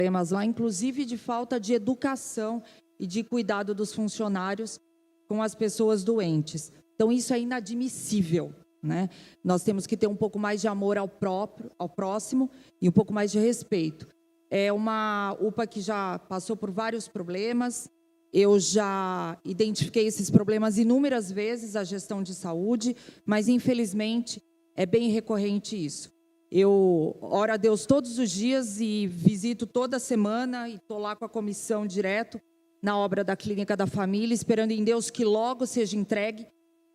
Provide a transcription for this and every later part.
problemas lá, inclusive de falta de educação e de cuidado dos funcionários com as pessoas doentes. Então, isso é inadmissível, né? Nós temos que ter um pouco mais de amor ao próximo e um pouco mais de respeito. É uma UPA que já passou por vários problemas. Eu já identifiquei esses problemas inúmeras vezes, a gestão de saúde, mas, infelizmente, é bem recorrente isso. Eu oro a Deus todos os dias e visito toda semana e estou lá com a comissão direto na obra da Clínica da Família, esperando em Deus que logo seja entregue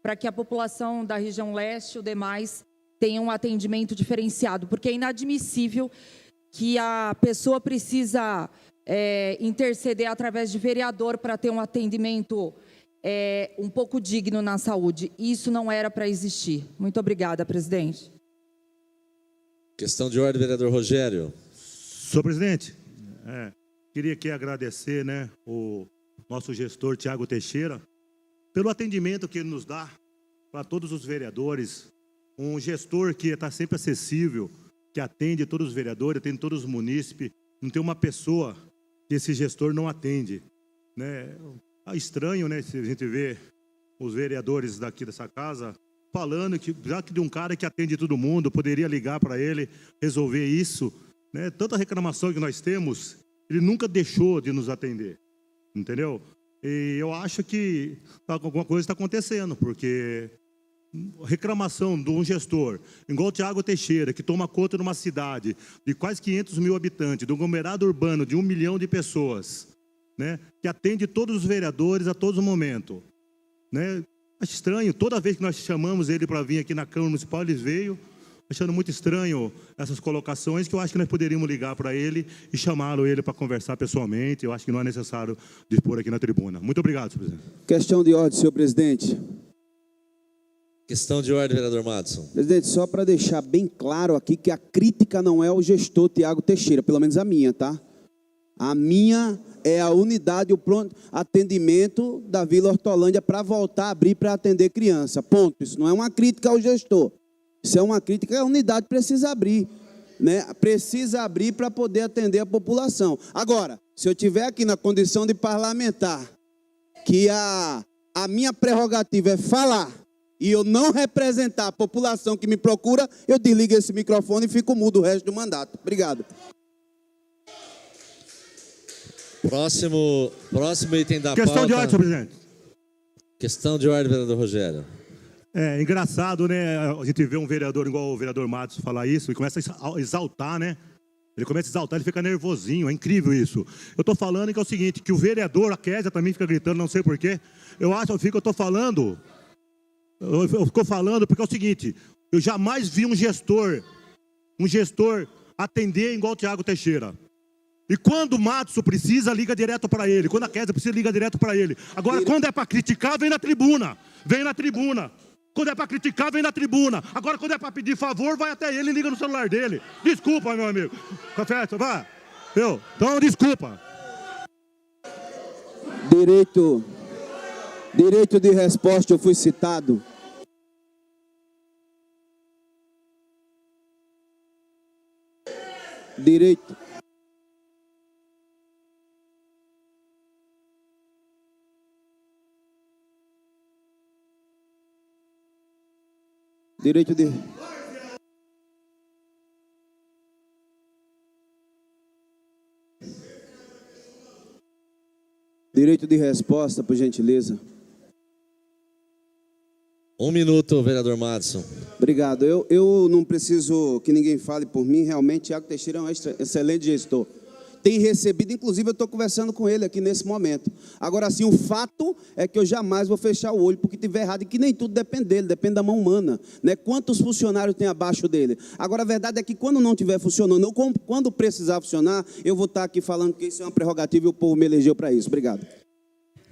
para que a população da região leste e o demais tenham um atendimento diferenciado, porque é inadmissível que a pessoa precisa interceder através de vereador para ter um atendimento um pouco digno na saúde. Isso não era para existir. Muito obrigada, presidente. Questão de ordem, vereador Rogério. Senhor presidente, queria aqui agradecer, né, o nosso gestor Tiago Teixeira pelo atendimento que ele nos dá para todos os vereadores. Um gestor que está sempre acessível, que atende todos os vereadores, atende todos os munícipes. Não tem uma pessoa que esse gestor não atende, né? É estranho, né, se a gente vê os vereadores daqui dessa casa falando que, já que de um cara que atende todo mundo, poderia ligar para ele, resolver isso, né? Tanta reclamação que nós temos, ele nunca deixou de nos atender, entendeu? E eu acho que alguma coisa está acontecendo, porque reclamação de um gestor, igual o Tiago Teixeira, que toma conta de uma cidade de quase 500 mil habitantes, de um aglomerado urbano de 1 milhão de pessoas, né? Que atende todos os vereadores a todo momento, né? Acho estranho, toda vez que nós chamamos ele para vir aqui na Câmara Municipal, ele veio, achando muito estranho essas colocações, que eu acho que nós poderíamos ligar para ele e chamá-lo ele para conversar pessoalmente. Eu acho que não é necessário dispor aqui na tribuna. Muito obrigado, senhor presidente. Questão de ordem, senhor presidente. Questão de ordem, vereador Madison. Presidente, só para deixar bem claro aqui que a crítica não é ao gestor Tiago Teixeira, pelo menos a minha, tá? A minha é a unidade, o pronto atendimento da Vila Hortolândia para voltar a abrir para atender criança. Ponto. Isso não é uma crítica ao gestor. Isso é uma crítica à unidade, precisa abrir, né? Precisa abrir para poder atender a população. Agora, se eu estiver aqui na condição de parlamentar, que a minha prerrogativa é falar e eu não representar a população que me procura, eu desligo esse microfone e fico mudo o resto do mandato. Obrigado. Próximo item da Questão pauta. de ordem, senhor presidente. Questão de ordem, vereador Rogério. É engraçado, né? A gente vê um vereador igual o vereador Matos falar isso e começa a exaltar, né? Ele começa a exaltar, ele fica nervosinho, é incrível isso. Eu estou falando que é o seguinte, que o vereador, a Kézia também fica gritando, não sei porquê. Eu estou falando porque é o seguinte, eu jamais vi um gestor atender igual o Tiago Teixeira. E quando o Matos precisa, liga direto para ele. Quando a Kézia precisa, liga direto para ele. Agora, quando é para criticar, vem na tribuna. Vem na tribuna. Quando é para criticar, vem na tribuna. Agora, quando é para pedir favor, vai até ele e liga no celular dele. Desculpa, meu amigo. Café, vá. Então, desculpa. Direito de resposta, eu fui citado. Direito de resposta, por gentileza. 1 minuto, vereador Madison. Obrigado. Eu não preciso que ninguém fale por mim. Realmente, Tiago Teixeira é um excelente gestor. Tem recebido, inclusive eu estou conversando com ele aqui nesse momento. Agora, sim, o fato é que eu jamais vou fechar o olho porque tiver errado e que nem tudo depende dele, depende da mão humana, né? Quantos funcionários tem abaixo dele? Agora, a verdade é que quando não estiver funcionando, ou quando precisar funcionar, eu vou estar aqui falando que isso é uma prerrogativa e o povo me elegeu para isso. Obrigado.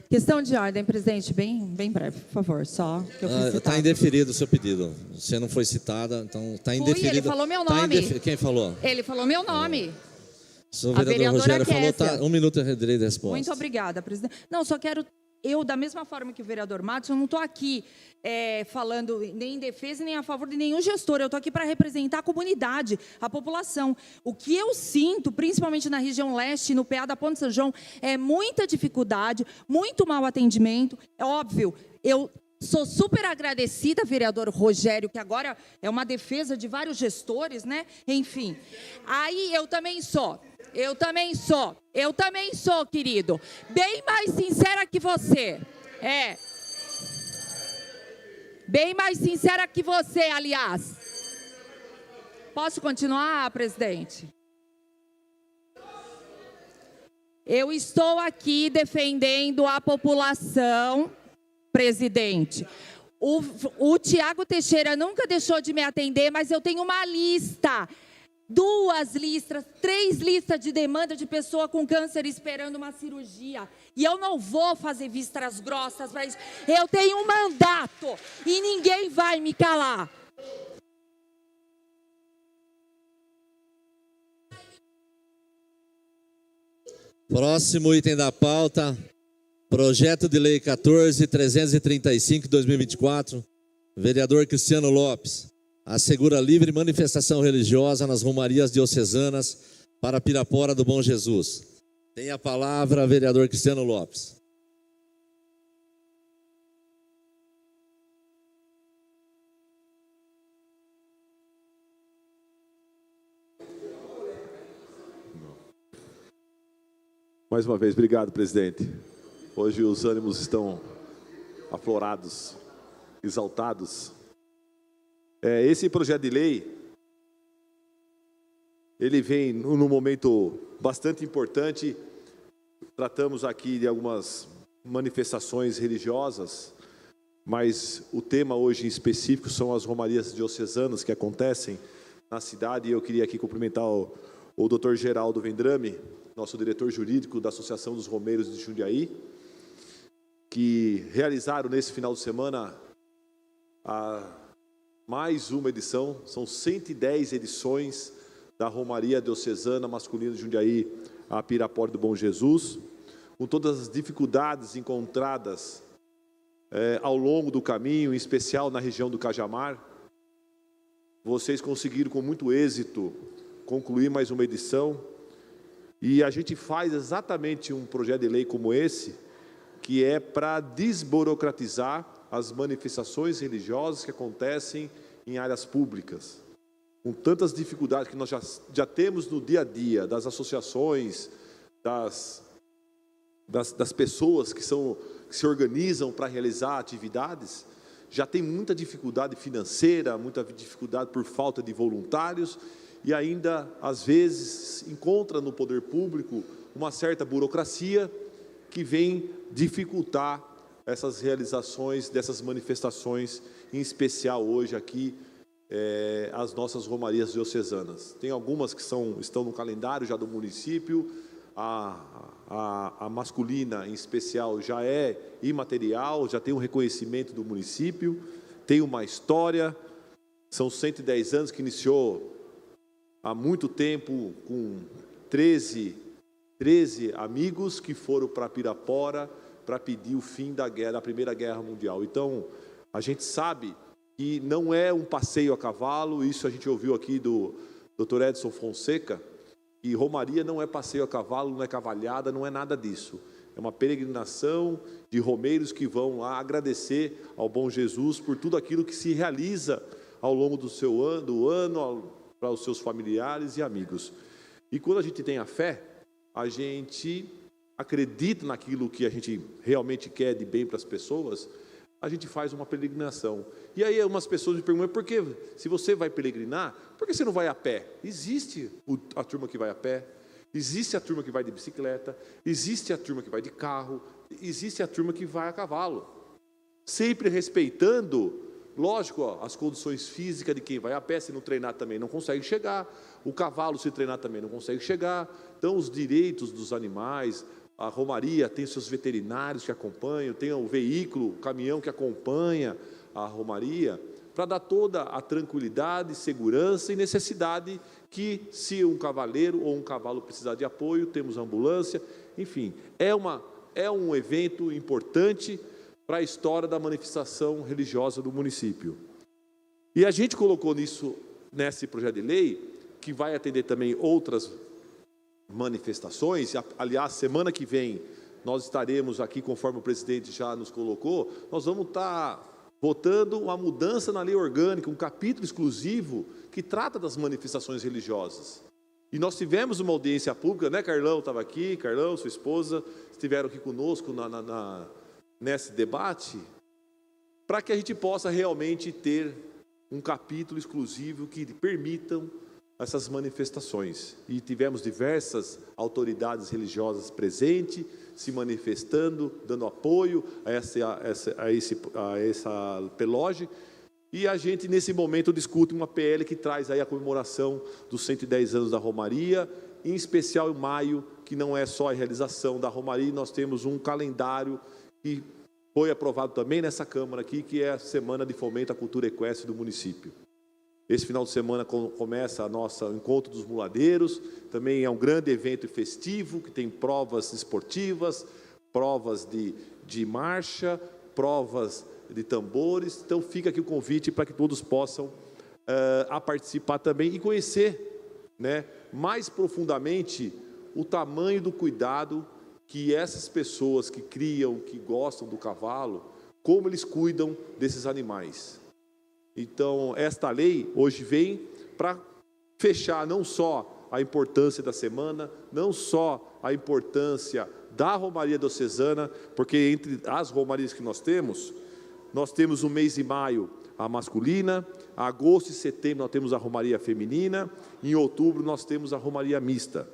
Questão de ordem, presidente, bem breve, por favor, só que eu fui citada. Está indeferido o seu pedido. Você não foi citada, então está indeferido. Ele falou meu nome. Quem falou? Ele falou meu nome. O vereador Rogério falou, 1 minuto é direito de resposta. Muito obrigada, presidente. Não, só quero eu, da mesma forma que o vereador Matos, eu não estou aqui falando nem em defesa nem a favor de nenhum gestor. Eu estou aqui para representar a comunidade, a população. O que eu sinto, principalmente na região leste, no PA da Ponte São João, é muita dificuldade, muito mau atendimento. É óbvio, eu sou super agradecida, vereador Rogério, que agora é uma defesa de vários gestores, né? Enfim, aí eu também sou, querido, bem mais sincera que você. Bem mais sincera que você, aliás. Posso continuar, presidente? Eu estou aqui defendendo a população, presidente. O Tiago Teixeira nunca deixou de me atender, mas eu tenho uma lista, 2 listas, 3 listas de demanda de pessoa com câncer esperando uma cirurgia. E eu não vou fazer vistas grossas para isso. Eu tenho um mandato e ninguém vai me calar. Próximo item da pauta, projeto de lei 14.335/2024, vereador Cristiano Lopes, assegura livre manifestação religiosa nas romarias diocesanas para Pirapora do Bom Jesus. Tem a palavra, vereador Cristiano Lopes. Mais uma vez, obrigado, presidente. Hoje os ânimos estão aflorados, exaltados. Esse projeto de lei, ele vem num momento bastante importante. Tratamos aqui de algumas manifestações religiosas, mas o tema hoje em específico são as romarias diocesanas que acontecem na cidade. E eu queria aqui cumprimentar o Dr. Geraldo Vendrame, nosso diretor jurídico da Associação dos Romeiros de Jundiaí, que realizaram nesse final de semana mais uma edição. São 110 edições da Romaria Diocesana Masculina de Jundiaí a Pirapora do Bom Jesus, com todas as dificuldades encontradas ao longo do caminho, em especial na região do Cajamar. Vocês conseguiram com muito êxito concluir mais uma edição, e a gente faz exatamente um projeto de lei como esse, que é para desburocratizar as manifestações religiosas que acontecem em áreas públicas. Com tantas dificuldades que nós já temos no dia a dia, das associações, das pessoas que se organizam para realizar atividades, já tem muita dificuldade financeira, muita dificuldade por falta de voluntários, e ainda, às vezes, encontra no poder público uma certa burocracia que vem dificultar essas realizações dessas manifestações, em especial hoje aqui, as nossas romarias diocesanas. Tem algumas que estão no calendário já do município, a masculina, em especial, já é imaterial, já tem um reconhecimento do município, tem uma história, são 110 anos que iniciou há muito tempo, com 13 amigos que foram para Pirapora para pedir o fim da Primeira Guerra Mundial. Então, a gente sabe que não é um passeio a cavalo, isso a gente ouviu aqui do Dr. Edson Fonseca, que romaria não é passeio a cavalo, não é cavalhada, não é nada disso. É uma peregrinação de romeiros que vão lá agradecer ao Bom Jesus por tudo aquilo que se realiza ao longo do ano, para os seus familiares e amigos. E quando a gente tem a fé, a gente acredita naquilo que a gente realmente quer de bem para as pessoas, a gente faz uma peregrinação. E aí umas pessoas me perguntam, por que, se você vai peregrinar, por que você não vai a pé? Existe a turma que vai a pé, existe a turma que vai de bicicleta, existe a turma que vai de carro, existe a turma que vai a cavalo. Sempre respeitando, lógico, as condições físicas de quem vai a pé. Se não treinar também não consegue chegar, o cavalo se treinar também não consegue chegar. Então os direitos dos animais, a romaria tem seus veterinários que acompanham, tem o veículo, o caminhão que acompanha a romaria, para dar toda a tranquilidade, segurança e necessidade que, se um cavaleiro ou um cavalo precisar de apoio, temos ambulância, enfim, é uma é um evento importante para a história da manifestação religiosa do município. E a gente colocou nesse projeto de lei, que vai atender também outras manifestações. Aliás, semana que vem, nós estaremos aqui, conforme o presidente já nos colocou, nós vamos estar votando uma mudança na lei orgânica, um capítulo exclusivo que trata das manifestações religiosas. E nós tivemos uma audiência pública, né, Carlão estava aqui, Carlão, sua esposa, estiveram aqui conosco nesse debate, para que a gente possa realmente ter um capítulo exclusivo que permitam essas manifestações. E tivemos diversas autoridades religiosas presentes, se manifestando, dando apoio a essa PELOGE. E a gente, nesse momento, discute uma PL que traz aí a comemoração dos 110 anos da Romaria, em especial em maio, que não é só a realização da Romaria, nós temos um calendário que foi aprovado também nessa Câmara aqui, que é a Semana de Fomento à Cultura Equestre do município. Esse final de semana começa o Encontro dos Muladeiros, também é um grande evento festivo, que tem provas esportivas, provas de marcha, provas de tambores. Então fica aqui o convite para que todos possam a participar também e conhecer, né, mais profundamente o tamanho do cuidado que essas pessoas que criam, que gostam do cavalo, como eles cuidam desses animais. Então, esta lei hoje vem para fechar não só a importância da semana, não só a importância da Romaria Diocesana, porque entre as romarias que nós temos o mês de maio a masculina, agosto e setembro nós temos a Romaria feminina, em outubro nós temos a Romaria mista.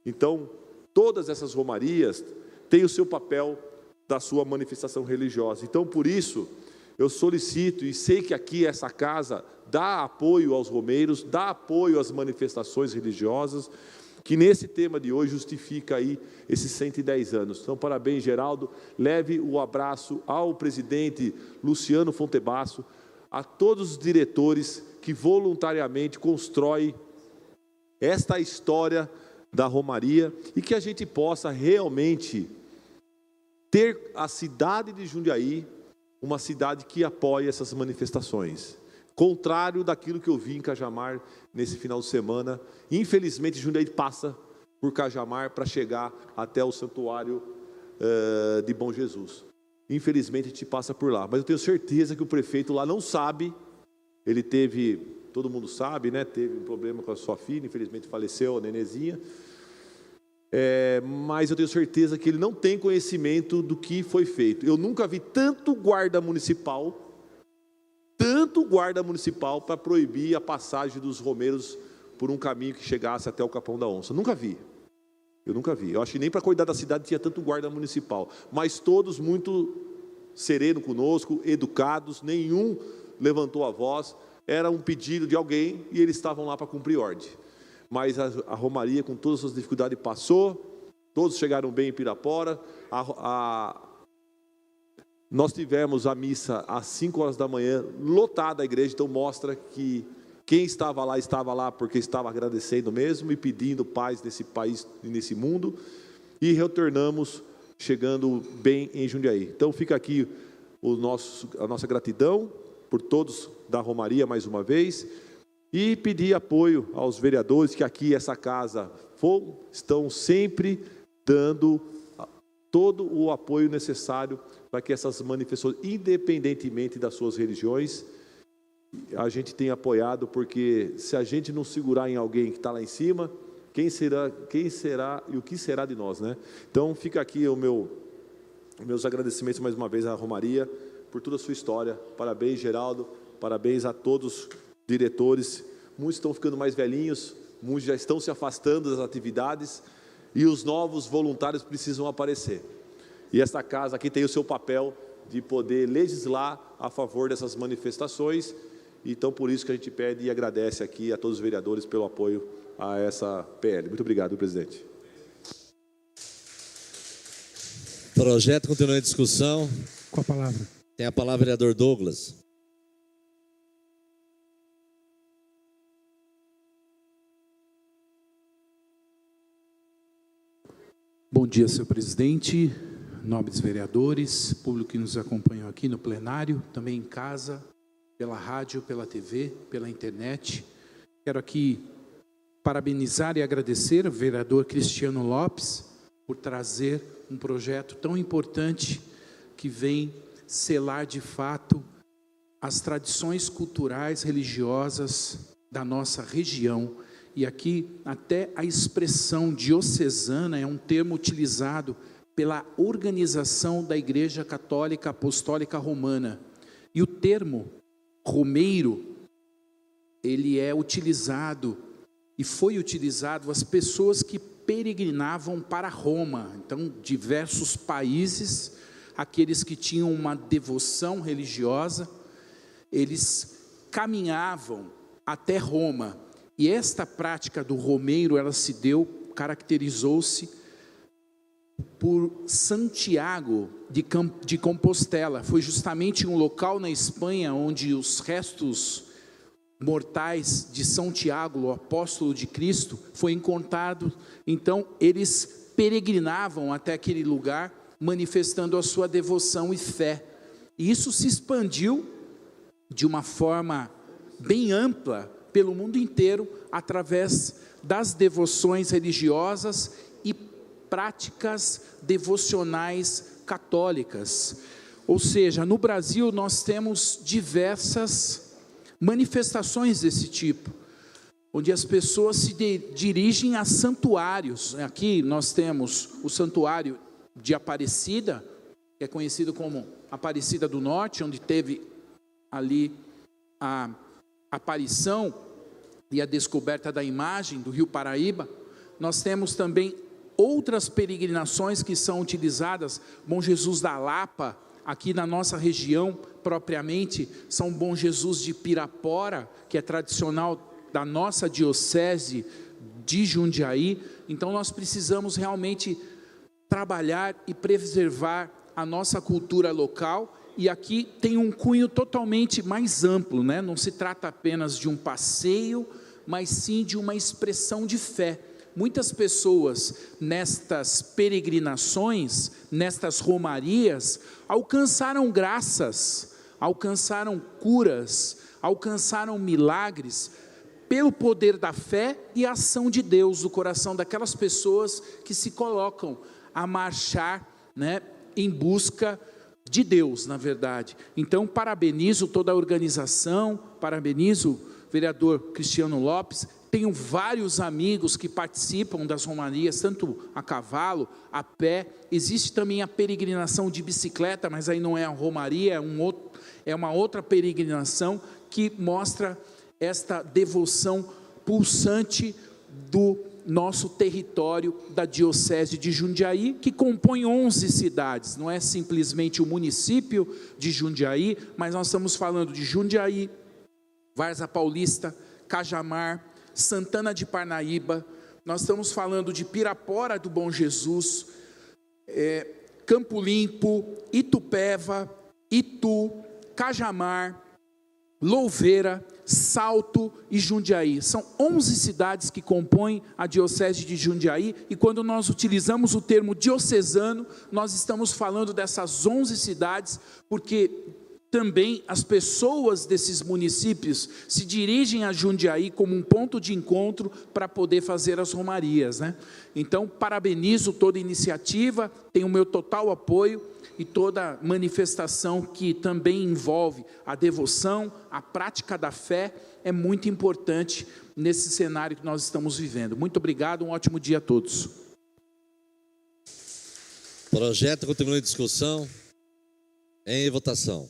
Então, todas essas romarias têm o seu papel da sua manifestação religiosa. Então, por isso, eu solicito, e sei que aqui essa casa dá apoio aos romeiros, dá apoio às manifestações religiosas, que nesse tema de hoje justifica aí esses 110 anos. Então, parabéns, Geraldo. Leve o abraço ao presidente Luciano Fontebasso, a todos os diretores que voluntariamente constroem esta história da Romaria e que a gente possa realmente ter a cidade de Jundiaí uma cidade que apoia essas manifestações. Contrário daquilo que eu vi em Cajamar nesse final de semana. Infelizmente, Jundiaí passa por Cajamar para chegar até o santuário de Bom Jesus. Infelizmente, a gente passa por lá. Mas eu tenho certeza que o prefeito lá não sabe. Ele teve, todo mundo sabe, né? Teve um problema com a sua filha, infelizmente faleceu, a nenezinha. Mas eu tenho certeza que ele não tem conhecimento do que foi feito. Eu nunca vi tanto guarda municipal para proibir a passagem dos romeiros por um caminho que chegasse até o Capão da Onça. Nunca vi. Eu nunca vi. Eu acho que nem para cuidar da cidade tinha tanto guarda municipal. Mas todos muito sereno conosco, educados, nenhum levantou a voz. Era um pedido de alguém e eles estavam lá para cumprir ordem. Mas a Romaria, com todas as suas dificuldades, passou. Todos chegaram bem em Pirapora. Nós tivemos a missa às 5 horas da manhã, lotada a igreja, então mostra que quem estava lá porque estava agradecendo mesmo e pedindo paz nesse país e nesse mundo. E retornamos chegando bem em Jundiaí. Então fica aqui a nossa gratidão por todos da Romaria mais uma vez. E pedir apoio aos vereadores que aqui essa casa estão sempre dando todo o apoio necessário para que essas manifestações, independentemente das suas religiões, a gente tem apoiado, porque se a gente não segurar em alguém que está lá em cima, quem será e o que será de nós, né? Então fica aqui meus agradecimentos mais uma vez à Romaria por toda a sua história. Parabéns, Geraldo, parabéns a todos os diretores. Muitos estão ficando mais velhinhos, muitos já estão se afastando das atividades e os novos voluntários precisam aparecer. E esta casa aqui tem o seu papel de poder legislar a favor dessas manifestações. Então, por isso que a gente pede e agradece aqui a todos os vereadores pelo apoio a essa PL. Muito obrigado, presidente. Projeto continua em discussão. Com a palavra. Tem a palavra o vereador Douglas. Bom dia, senhor presidente. nobres vereadores, público que nos acompanham aqui no plenário, também em casa, pela rádio, pela TV, pela internet. Quero aqui parabenizar e agradecer ao vereador Cristiano Lopes por trazer um projeto tão importante que vem selar de fato as tradições culturais, religiosas da nossa região. E aqui até a expressão diocesana é um termo utilizado pela Organização da Igreja Católica Apostólica Romana. E o termo romeiro, ele é utilizado e foi utilizado as pessoas que peregrinavam para Roma. Então, diversos países, aqueles que tinham uma devoção religiosa, eles caminhavam até Roma. E esta prática do romeiro, ela se deu, caracterizou-se por Santiago de Compostela. Foi justamente um local na Espanha onde os restos mortais de São Tiago, o apóstolo de Cristo, foi encontrado. Então eles peregrinavam até aquele lugar, manifestando a sua devoção e fé. E isso se expandiu de uma forma bem ampla pelo mundo inteiro, através das devoções religiosas e práticas devocionais católicas. Ou seja, no Brasil nós temos diversas manifestações desse tipo, onde as pessoas se dirigem a santuários. Aqui nós temos o santuário de Aparecida, que é conhecido como Aparecida do Norte, onde teve ali a aparição e a descoberta da imagem do Rio Paraíba. Nós temos também outras peregrinações que são utilizadas. Bom Jesus da Lapa, aqui na nossa região propriamente, São Bom Jesus de Pirapora, que é tradicional da nossa diocese de Jundiaí. Então nós precisamos realmente trabalhar e preservar a nossa cultura local. E aqui tem um cunho totalmente mais amplo, né? Não se trata apenas de um passeio, mas sim de uma expressão de fé. Muitas pessoas nestas peregrinações, nestas romarias, alcançaram graças, alcançaram curas, alcançaram milagres, pelo poder da fé e a ação de Deus no coração daquelas pessoas que se colocam a marchar, né, em busca de Deus, na verdade. Então, parabenizo toda a organização, parabenizo o vereador Cristiano Lopes. Tenho vários amigos que participam das romarias, tanto a cavalo, a pé. Existe também a peregrinação de bicicleta, mas aí não é a romaria, é uma outra peregrinação que mostra esta devoção pulsante do nosso território da Diocese de Jundiaí, que compõe 11 cidades. Não é simplesmente o município de Jundiaí, mas nós estamos falando de Jundiaí, Várzea Paulista, Cajamar, Santana de Parnaíba, nós estamos falando de Pirapora do Bom Jesus, Campo Limpo, Itupeva, Itu, Cajamar, Louveira, Salto e Jundiaí. São 11 cidades que compõem a Diocese de Jundiaí, e quando nós utilizamos o termo diocesano, nós estamos falando dessas 11 cidades, porque também as pessoas desses municípios se dirigem a Jundiaí como um ponto de encontro para poder fazer as romarias, né? Então, parabenizo toda iniciativa, tenho o meu total apoio, e toda manifestação que também envolve a devoção, a prática da fé, é muito importante nesse cenário que nós estamos vivendo. Muito obrigado, um ótimo dia a todos. Projeto continua em discussão, em votação.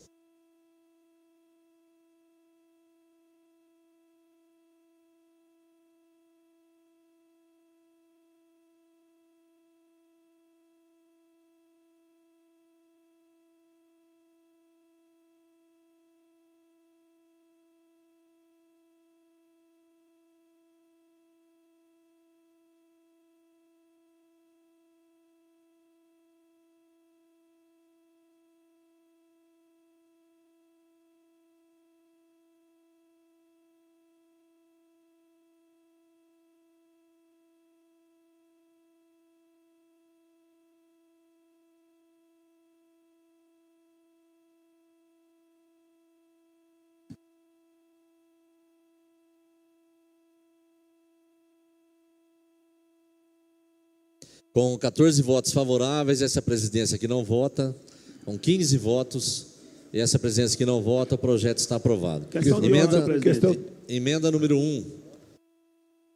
Com 14 votos favoráveis, essa presidência que não vota, com 15 votos, e essa presidência que não vota, o projeto está aprovado. Emenda número 1,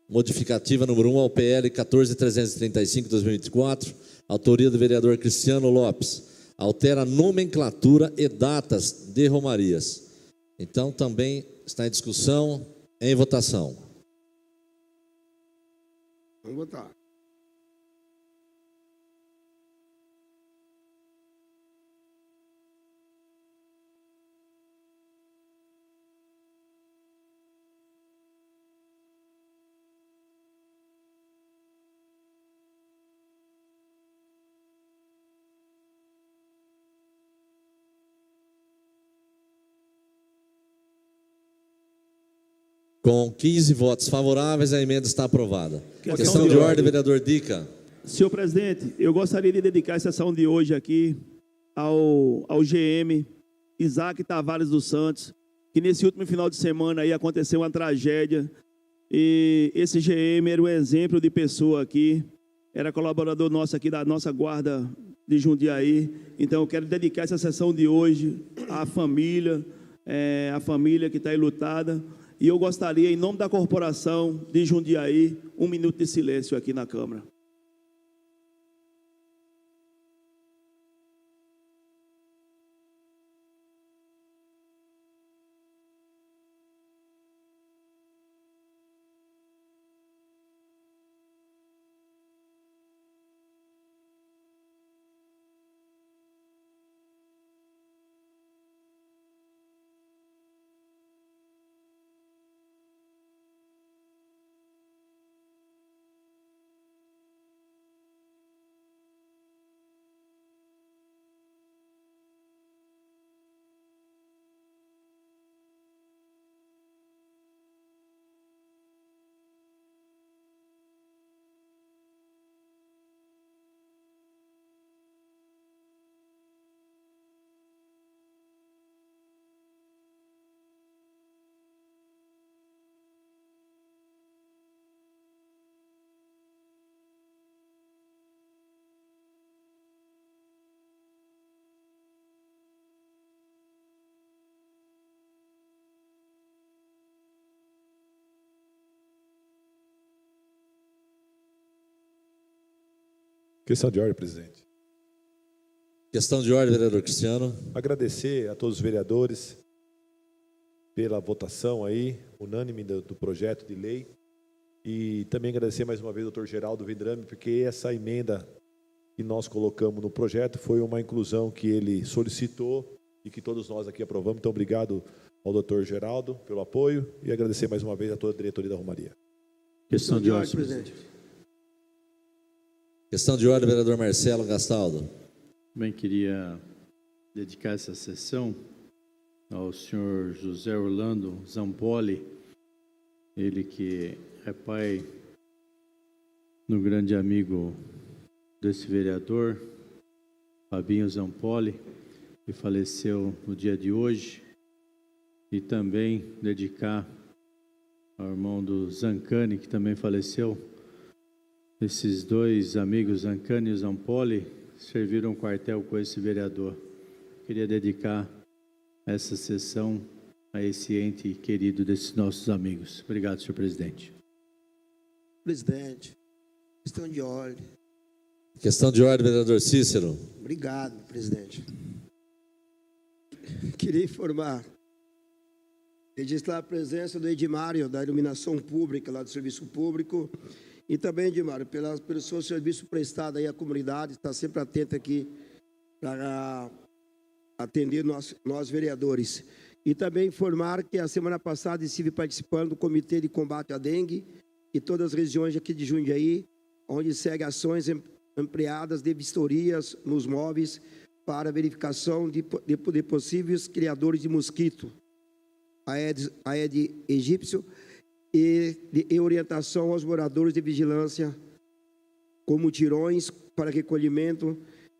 modificativa número 1 ao PL 14.335/2024, autoria do vereador Cristiano Lopes, altera nomenclatura e datas de romarias. Então, também está em discussão, em votação. Vamos votar. Com 15 votos favoráveis, a emenda está aprovada. Questão de ordem, vereador Dica. Senhor presidente, eu gostaria de dedicar a sessão de hoje aqui ao GM Isaac Tavares dos Santos, que nesse último final de semana aí aconteceu uma tragédia, e esse GM era um exemplo de pessoa aqui, era colaborador nosso aqui da nossa guarda de Jundiaí. Então eu quero dedicar essa sessão de hoje à família, que está enlutada. E eu gostaria, em nome da corporação de Jundiaí, 1 minuto de silêncio aqui na Câmara. Questão de ordem, presidente. Questão de ordem, vereador Cristiano. Agradecer a todos os vereadores pela votação aí, unânime do projeto de lei. E também agradecer mais uma vez ao doutor Geraldo Vendrame, porque essa emenda que nós colocamos no projeto foi uma inclusão que ele solicitou e que todos nós aqui aprovamos. Então, obrigado ao doutor Geraldo pelo apoio e agradecer mais uma vez a toda a diretoria da Romaria. Questão de ordem, presidente. Questão de ordem, vereador Marcelo Gastaldo. Também queria dedicar essa sessão ao senhor José Orlando Zampoli, ele que é pai do grande amigo desse vereador, Fabinho Zampoli, que faleceu no dia de hoje, e também dedicar ao irmão do Zancani, que também faleceu. Esses dois amigos, Zancani e Zampoli, serviram quartel com esse vereador. Queria dedicar essa sessão a esse ente querido desses nossos amigos. Obrigado, senhor presidente. Presidente, questão de ordem. Questão de ordem, vereador Cícero. Obrigado, presidente. Queria informar, registrar a presença do Edmário, da iluminação pública, lá do serviço público, e também, Edmário, pelo seu serviço prestado aí à comunidade, está sempre atento aqui para atender nós vereadores. E também informar que a semana passada estive participando do Comitê de Combate à Dengue e todas as regiões aqui de Jundiaí, onde segue ações ampliadas de vistorias nos móveis para verificação de possíveis criadores de mosquito, Aedes aegypti, e orientação aos moradores de vigilância, como mutirões para recolhimento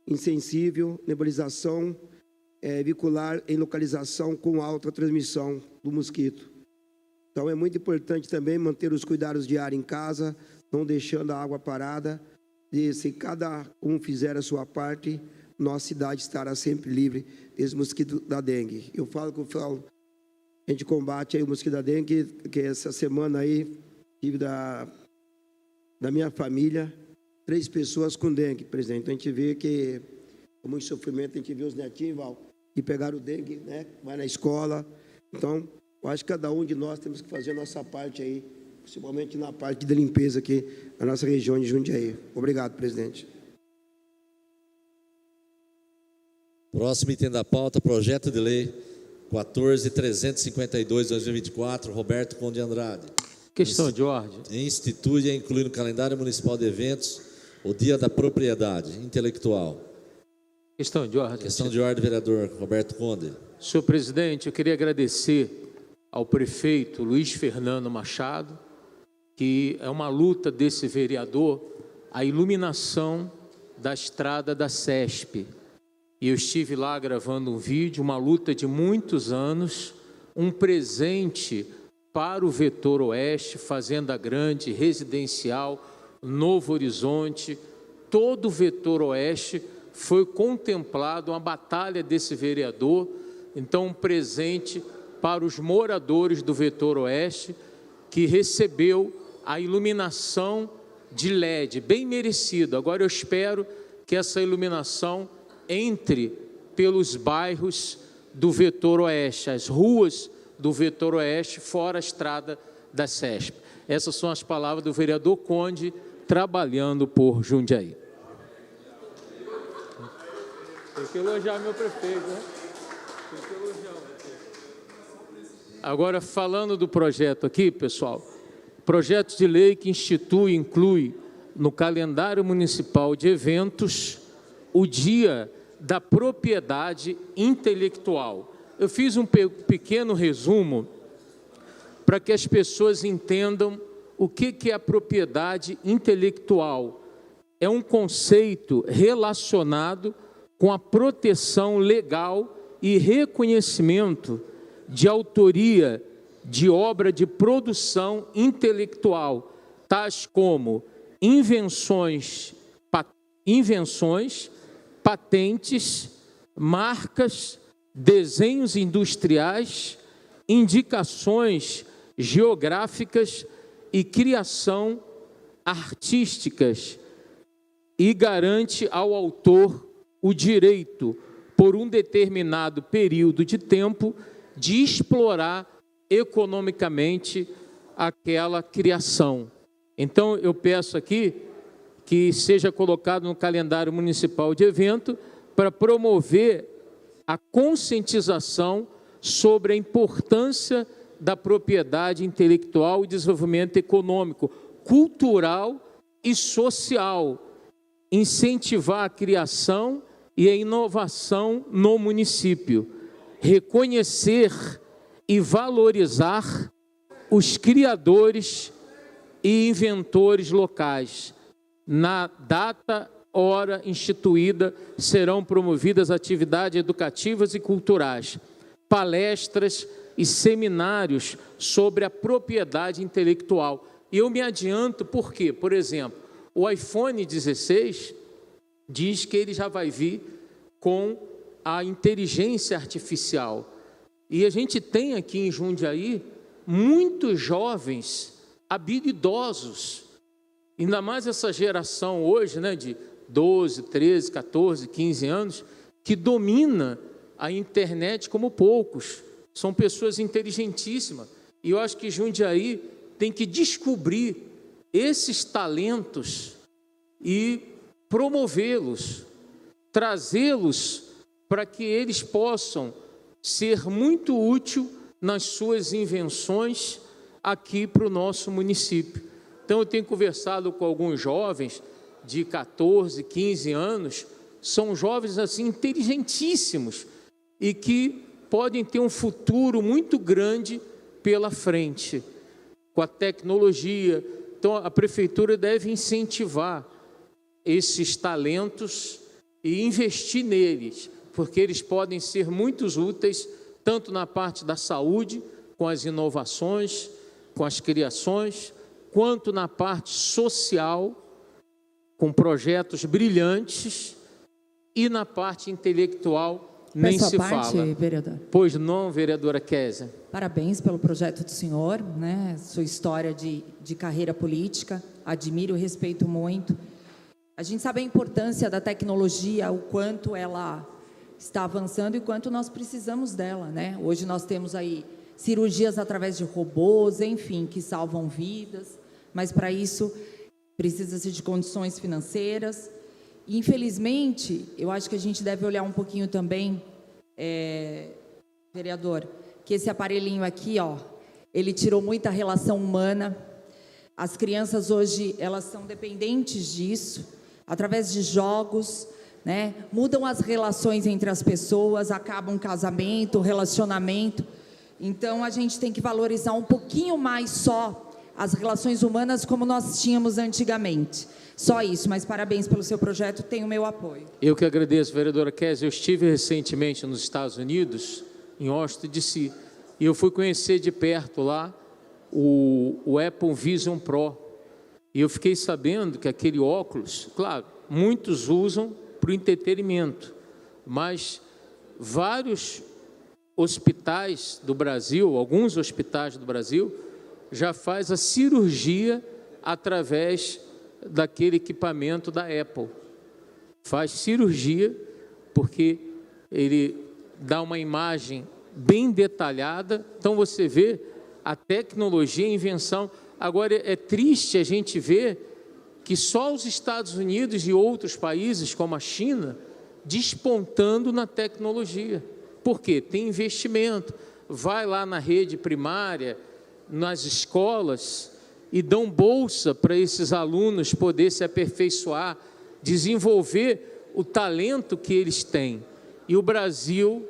insensível, nebulização veicular em localização com alta transmissão do mosquito. Então é muito importante também manter os cuidados diários em casa, não deixando a água parada, E se cada um fizer a sua parte, nossa cidade estará sempre livre desse mosquito da dengue. Eu falo, a gente combate aí o mosquito da dengue, que essa semana aí tive da minha família 3 pessoas com dengue, presidente. Então a gente vê que com muito sofrimento, a gente vê os netinhos, Val, que pegaram o dengue, né? Vai na escola. Então, eu acho que cada um de nós temos que fazer a nossa parte aí, principalmente na parte de limpeza aqui na nossa região de Jundiaí. Obrigado, presidente. Próximo item da pauta, projeto de lei 14.352/2024, Roberto Conde Andrade. Questão de ordem. Institui e inclui no calendário municipal de eventos o Dia da Propriedade Intelectual. Questão de ordem. Questão de ordem, vereador Roberto Conde. Senhor presidente, eu queria agradecer ao prefeito Luiz Fernando Machado, que é uma luta desse vereador, a iluminação da estrada da CESP. E eu estive lá gravando um vídeo, uma luta de muitos anos, um presente para o Vetor Oeste, Fazenda Grande, Residencial, Novo Horizonte, todo o Vetor Oeste foi contemplado, uma batalha desse vereador, então um presente para os moradores do Vetor Oeste, que recebeu a iluminação de LED, bem merecido. Agora eu espero que essa iluminação entre pelos bairros do Vetor Oeste, as ruas do Vetor Oeste, fora a estrada da CESP. Essas são as palavras do vereador Conde, trabalhando por Jundiaí. Tem que elogiar meu prefeito, né? Tem que elogiar o prefeito. Agora, falando do projeto aqui, pessoal, projeto de lei que institui e inclui no calendário municipal de eventos o Dia da Propriedade Intelectual. Eu fiz um pequeno resumo para que as pessoas entendam o que é a propriedade intelectual. É um conceito relacionado com a proteção legal e reconhecimento de autoria de obra de produção intelectual, tais como invenções, patentes, marcas, desenhos industriais, indicações geográficas e criação artísticas, e garante ao autor o direito, por um determinado período de tempo, de explorar economicamente aquela criação. Então, eu peço aqui que seja colocado no calendário municipal de evento para promover a conscientização sobre a importância da propriedade intelectual e desenvolvimento econômico, cultural e social, incentivar a criação e a inovação no município, reconhecer e valorizar os criadores e inventores locais. Na data, hora instituída, serão promovidas atividades educativas e culturais, palestras e seminários sobre a propriedade intelectual. E eu me adianto porque, por exemplo, o iPhone 16 diz que ele já vai vir com a inteligência artificial. E a gente tem aqui em Jundiaí muitos jovens habilidosos, ainda mais essa geração hoje, né, de 12, 13, 14, 15 anos, que domina a internet como poucos. São pessoas inteligentíssimas. E eu acho que Jundiaí tem que descobrir esses talentos e promovê-los, trazê-los para que eles possam ser muito úteis nas suas invenções aqui para o nosso município. Então, eu tenho conversado com alguns jovens de 14, 15 anos, são jovens assim inteligentíssimos e que podem ter um futuro muito grande pela frente com a tecnologia. Então, a prefeitura deve incentivar esses talentos e investir neles, porque eles podem ser muito úteis, tanto na parte da saúde, com as inovações, com as criações, quanto na parte social, com projetos brilhantes, e na parte intelectual nem Peço a se parte, fala. vereador. Pois não, vereadora Kézia? Parabéns pelo projeto do senhor, né? Sua história de carreira política, admiro e respeito muito. A gente sabe a importância da tecnologia, o quanto ela está avançando e quanto nós precisamos dela, né? Hoje nós temos aí cirurgias através de robôs, enfim, que salvam vidas, mas para isso precisa-se de condições financeiras. E, infelizmente, eu acho que a gente deve olhar um pouquinho também, vereador, que esse aparelhinho aqui, ó, ele tirou muita relação humana. As crianças hoje, elas são dependentes disso, através de jogos, né? Mudam as relações entre as pessoas, acabam um casamento, relacionamento. Então, a gente tem que valorizar um pouquinho mais só as relações humanas como nós tínhamos antigamente. Só isso, mas parabéns pelo seu projeto, tem o meu apoio. Eu que agradeço, vereadora Kézia. Eu estive recentemente nos Estados Unidos, em Washington, D.C., e eu fui conhecer de perto lá o Apple Vision Pro. E eu fiquei sabendo que aquele óculos, claro, muitos usam para o entretenimento, mas vários hospitais do Brasil, alguns hospitais do Brasil, já faz a cirurgia através daquele equipamento da Apple. Faz cirurgia porque ele dá uma imagem bem detalhada. Então você vê a tecnologia, a invenção. Agora é triste a gente ver que só os Estados Unidos e outros países como a China despontando na tecnologia. Por quê? Tem investimento. Vai lá na rede primária, nas escolas, e dão bolsa para esses alunos poder se aperfeiçoar, desenvolver o talento que eles têm. E o Brasil,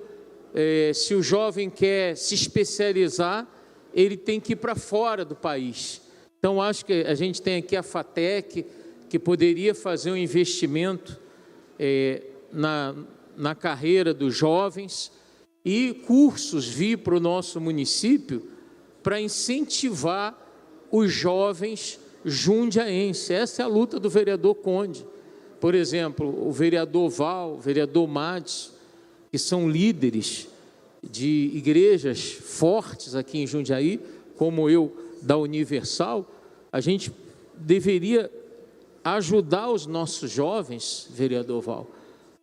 se o jovem quer se especializar, ele tem que ir para fora do país. Então, acho que a gente tem aqui a FATEC, que poderia fazer um investimento na carreira dos jovens, e cursos vir para o nosso município para incentivar os jovens jundiaenses. Essa é a luta do vereador Conde. Por exemplo, o vereador Val, o vereador Mads, que são líderes de igrejas fortes aqui em Jundiaí, como eu, da Universal. A gente deveria ajudar os nossos jovens, vereador Val,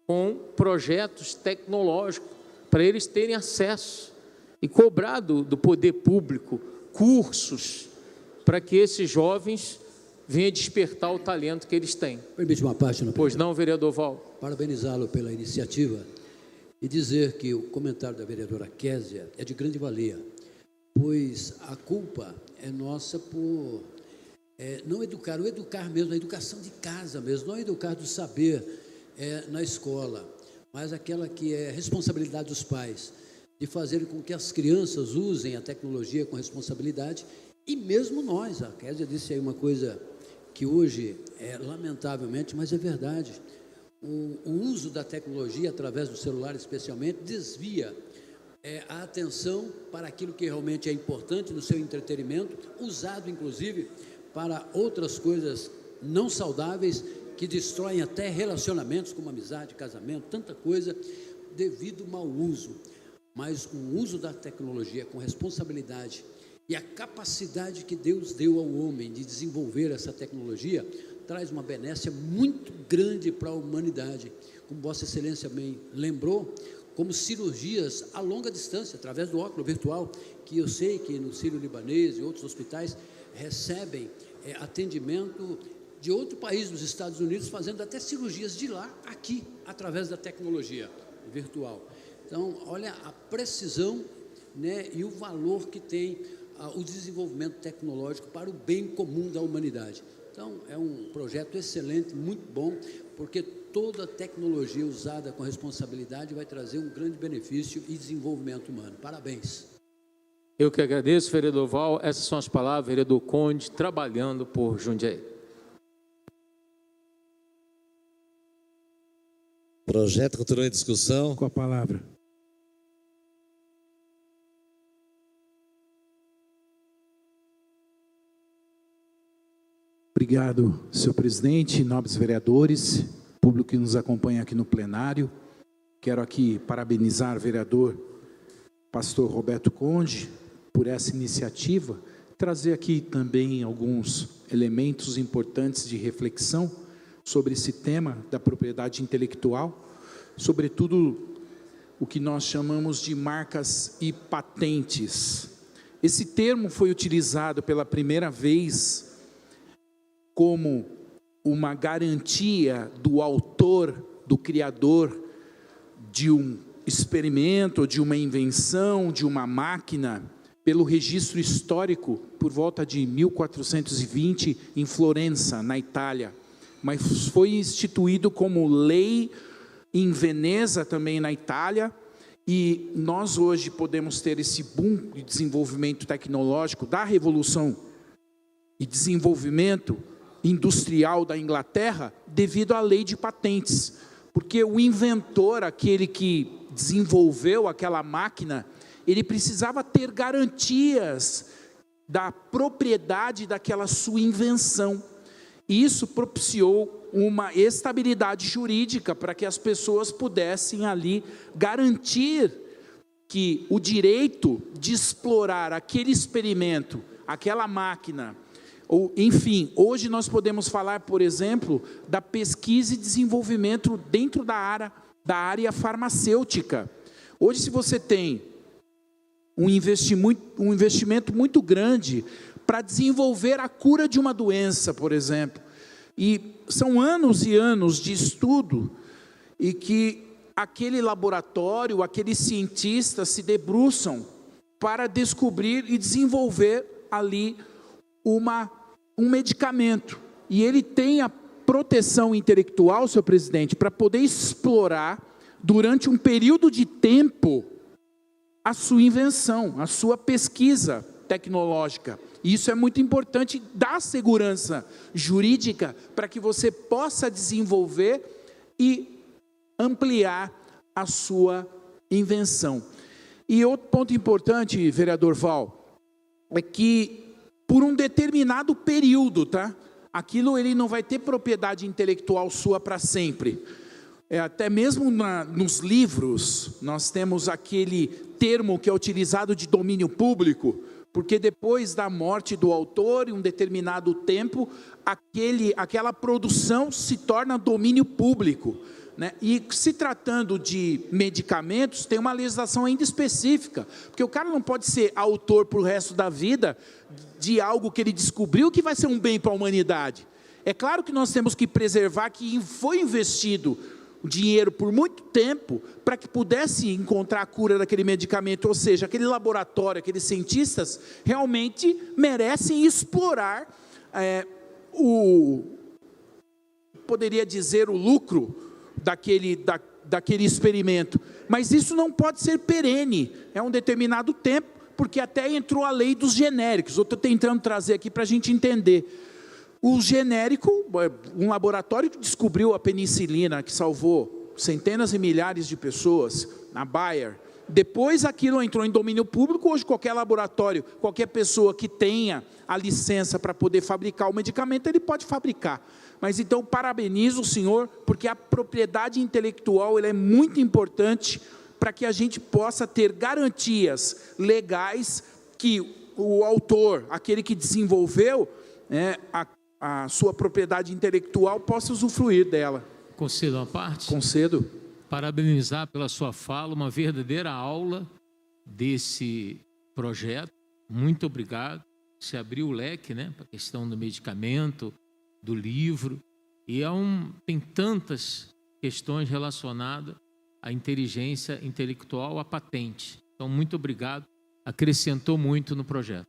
com projetos tecnológicos, para eles terem acesso, e cobrar do poder público cursos, para que esses jovens venham despertar o talento que eles têm. Permite uma parte, não? Pois não, vereador Val? Parabenizá-lo pela iniciativa e dizer que o comentário da vereadora Kézia é de grande valia, pois a culpa é nossa por não educar, o educar mesmo, a educação de casa mesmo, não educar do saber na escola, mas aquela que é responsabilidade dos pais, de fazer com que as crianças usem a tecnologia com responsabilidade. E mesmo nós, a Kézia disse aí uma coisa que hoje lamentavelmente, mas é verdade, o uso da tecnologia através do celular especialmente desvia a atenção para aquilo que realmente é importante no seu entretenimento, usado inclusive para outras coisas não saudáveis, que destroem até relacionamentos como amizade, casamento, tanta coisa, devido ao mau uso. Mas o uso da tecnologia com responsabilidade e a capacidade que Deus deu ao homem de desenvolver essa tecnologia traz uma benécia muito grande para a humanidade. Como Vossa Excelência bem lembrou, como cirurgias a longa distância, através do óculos virtual, que eu sei que no Sírio-Libanês e outros hospitais recebem atendimento de outro país, dos Estados Unidos, fazendo até cirurgias de lá, aqui, através da tecnologia virtual. Então, olha a precisão, né, e o valor que tem o desenvolvimento tecnológico para o bem comum da humanidade. Então, é um projeto excelente, muito bom, porque toda tecnologia usada com responsabilidade vai trazer um grande benefício e desenvolvimento humano. Parabéns. Eu que agradeço, vereador Val. Essas são as palavras, vereador Conde, trabalhando por Jundiaí. Projeto continua em discussão. Com a palavra. obrigado, senhor presidente, nobres vereadores, público que nos acompanha aqui no plenário. Quero aqui parabenizar o vereador pastor Roberto Conde por essa iniciativa, trazer aqui também alguns elementos importantes de reflexão sobre esse tema da propriedade intelectual, sobretudo o que nós chamamos de marcas e patentes. Esse termo foi utilizado pela primeira vez como uma garantia do autor, do criador de um experimento, de uma invenção, de uma máquina, pelo registro histórico, por volta de 1420, em Florença, na Itália. Mas foi instituído como lei em Veneza, também na Itália, e nós hoje podemos ter esse boom de desenvolvimento tecnológico da revolução e desenvolvimento industrial da Inglaterra devido à lei de patentes, porque o inventor, aquele que desenvolveu aquela máquina, ele precisava ter garantias da propriedade daquela sua invenção. E isso propiciou uma estabilidade jurídica para que as pessoas pudessem ali garantir que o direito de explorar aquele experimento, aquela máquina, ou, enfim, hoje nós podemos falar, por exemplo, da pesquisa e desenvolvimento dentro da área farmacêutica. Hoje, se você tem um investimento muito grande para desenvolver a cura de uma doença, por exemplo, e são anos e anos de estudo, e que aquele laboratório, aqueles cientistas se debruçam para descobrir e desenvolver ali um medicamento, e ele tem a proteção intelectual, senhor presidente, para poder explorar durante um período de tempo a sua invenção, a sua pesquisa tecnológica. Isso é muito importante, dar segurança jurídica para que você possa desenvolver e ampliar a sua invenção. E outro ponto importante, vereador Val, é que por um determinado período, tá? Aquilo ele não vai ter propriedade intelectual sua para sempre. Até mesmo nos livros, nós temos aquele termo que é utilizado de domínio público, porque depois da morte do autor, em um determinado tempo, aquela produção se torna domínio público, né? E se tratando de medicamentos, tem uma legislação ainda específica, porque o cara não pode ser autor para o resto da vida de algo que ele descobriu que vai ser um bem para a humanidade. É claro que nós temos que preservar que foi investido dinheiro por muito tempo para que pudesse encontrar a cura daquele medicamento, ou seja, aquele laboratório, aqueles cientistas realmente merecem explorar poderia dizer, o lucro daquele experimento, mas isso não pode ser perene, é um determinado tempo, porque até entrou a lei dos genéricos. Eu estou tentando trazer aqui para a gente entender. O genérico, um laboratório que descobriu a penicilina, que salvou centenas e milhares de pessoas, a Bayer, depois aquilo entrou em domínio público. Hoje qualquer laboratório, qualquer pessoa que tenha a licença para poder fabricar o medicamento, ele pode fabricar. Mas então parabenizo o senhor, porque a propriedade intelectual ela é muito importante para que a gente possa ter garantias legais que o autor, aquele que desenvolveu a sua propriedade intelectual, possa usufruir dela. Concedo uma parte? Concedo. Parabenizar pela sua fala, uma verdadeira aula desse projeto. Muito obrigado. Você abriu o leque, né, para a questão do medicamento, do livro, e tem tantas questões relacionadas à inteligência intelectual, à patente. Então, muito obrigado. Acrescentou muito no projeto.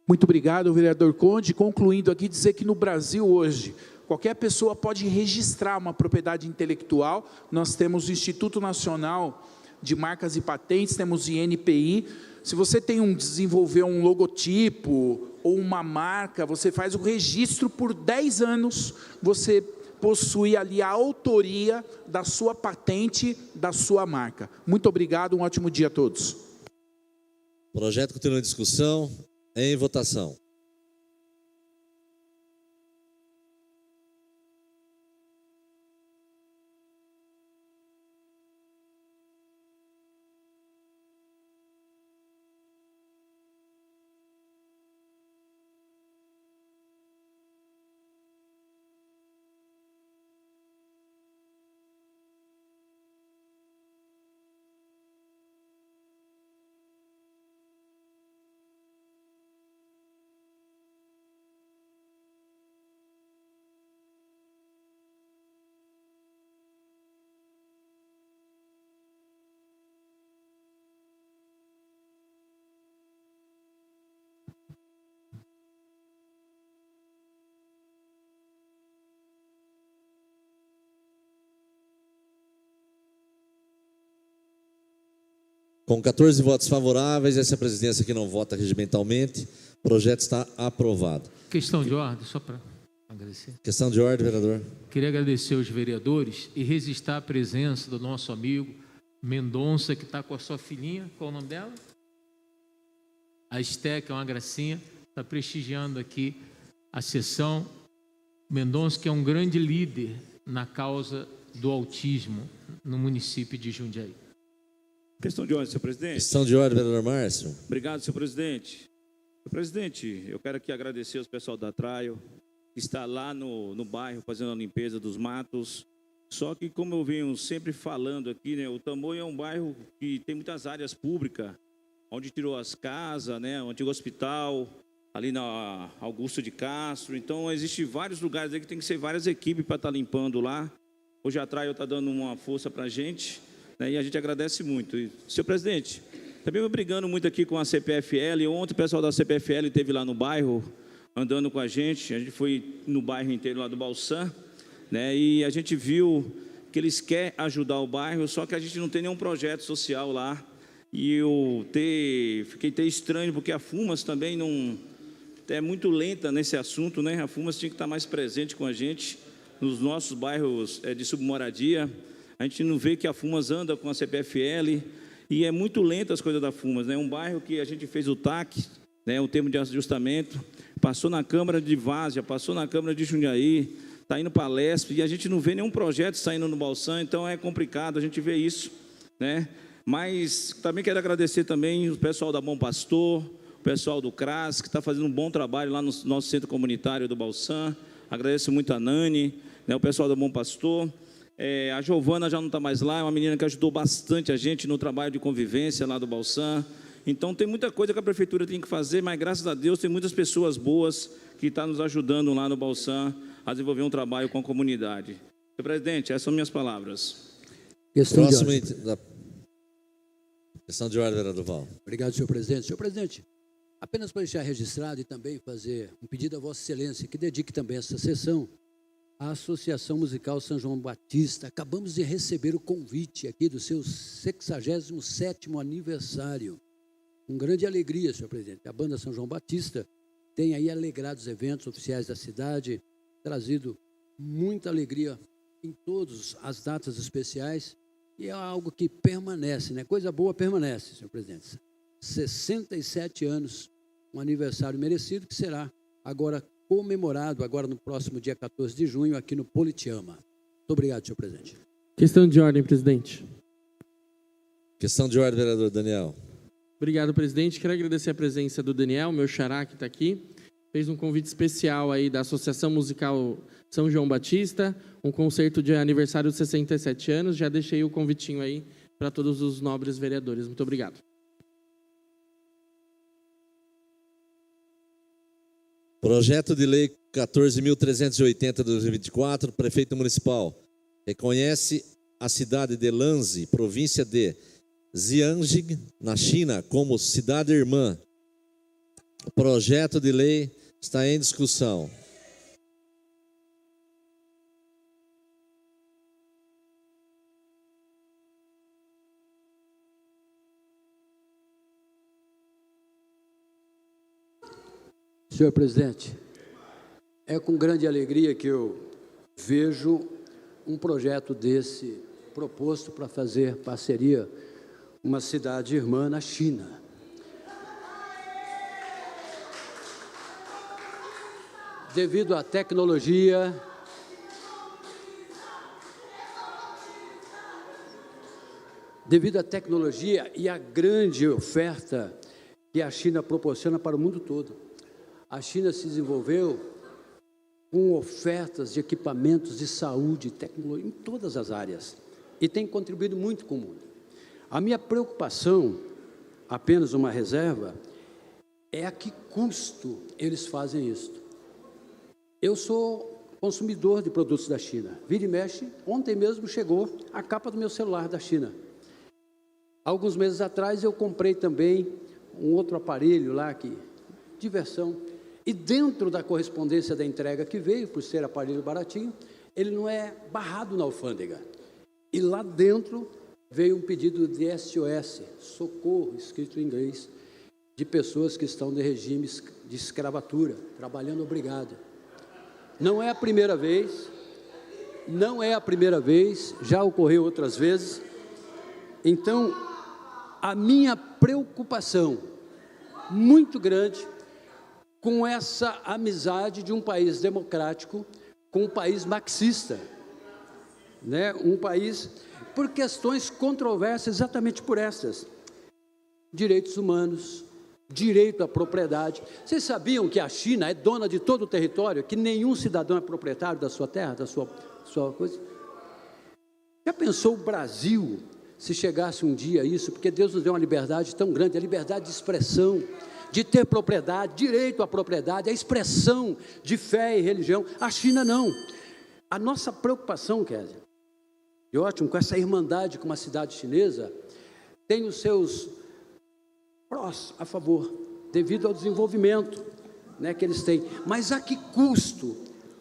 Muito obrigado, vereador Conde. Concluindo aqui, dizer que no Brasil hoje, qualquer pessoa pode registrar uma propriedade intelectual. Nós temos o Instituto Nacional de Marcas e Patentes, temos o INPI. Se você desenvolver um logotipo ou uma marca, você faz o registro por 10 anos, você possui ali a autoria da sua patente, da sua marca. Muito obrigado, um ótimo dia a todos. O projeto continua em discussão, em votação. Com 14 votos favoráveis, essa presidência que não vota regimentalmente, o projeto está aprovado. Questão de ordem, só para agradecer. Questão de ordem, vereador. Queria agradecer aos vereadores e registrar a presença do nosso amigo Mendonça, que está com a sua filhinha. Qual o nome dela? A Esté, que é uma gracinha, está prestigiando aqui a sessão. Mendonça, que é um grande líder na causa do autismo no município de Jundiaí. Questão de ordem, senhor presidente. Questão de ordem, vereador Márcio. Obrigado, senhor presidente. Senhor presidente, eu quero aqui agradecer aos pessoal da Traio, que está lá no bairro fazendo a limpeza dos matos. Só que, como eu venho sempre falando aqui, né, o Tamoio é um bairro que tem muitas áreas públicas, onde tirou as casas, né, o antigo hospital, ali na Augusto de Castro. Então, existem vários lugares aí que tem que ser várias equipes para estar limpando lá. Hoje a Traio está dando uma força para a gente, né, e a gente agradece muito. E, senhor presidente, também me brigando muito aqui com a CPFL. Ontem o pessoal da CPFL esteve lá no bairro, andando com a gente foi no bairro inteiro lá do Balsam, né, e a gente viu que eles querem ajudar o bairro, só que a gente não tem nenhum projeto social lá. E eu fiquei até estranho, porque a FUMAS também não é muito lenta nesse assunto, né? A FUMAS tinha que estar mais presente com a gente nos nossos bairros de submoradia. A gente não vê que a FUMAS anda com a CPFL e é muito lenta as coisas da FUMAS, né? Um bairro que a gente fez o TAC, né, o termo de ajustamento, passou na Câmara de Várzea, passou na Câmara de Jundiaí, está indo para a Lesp, e a gente não vê nenhum projeto saindo no Balsam, então é complicado a gente ver isso, né? Mas também quero agradecer também o pessoal da Bom Pastor, o pessoal do CRAS, que está fazendo um bom trabalho lá no nosso centro comunitário do Balsam. Agradeço muito a Nani, né, o pessoal da Bom Pastor. A Giovana já não está mais lá, é uma menina que ajudou bastante a gente no trabalho de convivência lá do Balsam. Então, tem muita coisa que a prefeitura tem que fazer, mas, graças a Deus, tem muitas pessoas boas que estão nos ajudando lá no Balsam a desenvolver um trabalho com a comunidade. Senhor presidente, essas são minhas palavras. Questão de ordem, vereador Val. Obrigado, senhor presidente. Senhor presidente, apenas para deixar registrado e também fazer um pedido a Vossa Excelência, que dedique também essa sessão à Associação Musical São João Batista. Acabamos de receber o convite aqui do seu 67º aniversário. Com grande alegria, senhor presidente. A banda São João Batista tem aí alegrado os eventos oficiais da cidade, trazido muita alegria em todas as datas especiais, e é algo que permanece, né? Coisa boa permanece, senhor presidente. 67 anos, um aniversário merecido, que será agora comemorado, agora no próximo dia 14 de junho, aqui no Politeama. Muito obrigado, senhor presidente. Questão de ordem, presidente. Questão de ordem, vereador Daniel. Obrigado, presidente. Quero agradecer a presença do Daniel, meu xará, que está aqui. Fez um convite especial aí da Associação Musical São João Batista, um concerto de aniversário de 67 anos. Já deixei o convitinho aí para todos os nobres vereadores. Muito obrigado. Projeto de Lei 14.380 de 2024, Prefeito Municipal reconhece a cidade de Lanzi, província de Jiangxi, na China, como cidade irmã. O projeto de lei está em discussão. Senhor presidente, é com grande alegria que eu vejo um projeto desse proposto para fazer parceria com uma cidade irmã na China. Devido à tecnologia, e à grande oferta que a China proporciona para o mundo todo. A China se desenvolveu com ofertas de equipamentos de saúde, tecnologia, em todas as áreas, e tem contribuído muito com o mundo. A minha preocupação, apenas uma reserva, é a que custo eles fazem isso. Eu sou consumidor de produtos da China. Vira e mexe, ontem mesmo chegou a capa do meu celular da China. Alguns meses atrás eu comprei também um outro aparelho lá, diversão. E dentro da correspondência da entrega que veio, por ser aparelho baratinho, ele não é barrado na alfândega. E lá dentro veio um pedido de SOS, socorro, escrito em inglês, de pessoas que estão de regimes de escravatura, trabalhando obrigado. Não é a primeira vez, já ocorreu outras vezes. Então, a minha preocupação muito grande com essa amizade de um país democrático com um país marxista, né? Um país por questões controversas, exatamente por essas: direitos humanos, direito à propriedade. Vocês sabiam que a China é dona de todo o território, que nenhum cidadão é proprietário da sua terra, da sua coisa? Já pensou o Brasil, se chegasse um dia a isso, porque Deus nos deu uma liberdade tão grande, a liberdade de expressão, de ter propriedade, direito à propriedade, a expressão de fé e religião. A China não. A nossa preocupação, Kézia, e ótimo, com essa irmandade com uma cidade chinesa, tem os seus prós a favor, devido ao desenvolvimento, né, que eles têm. Mas a que custo,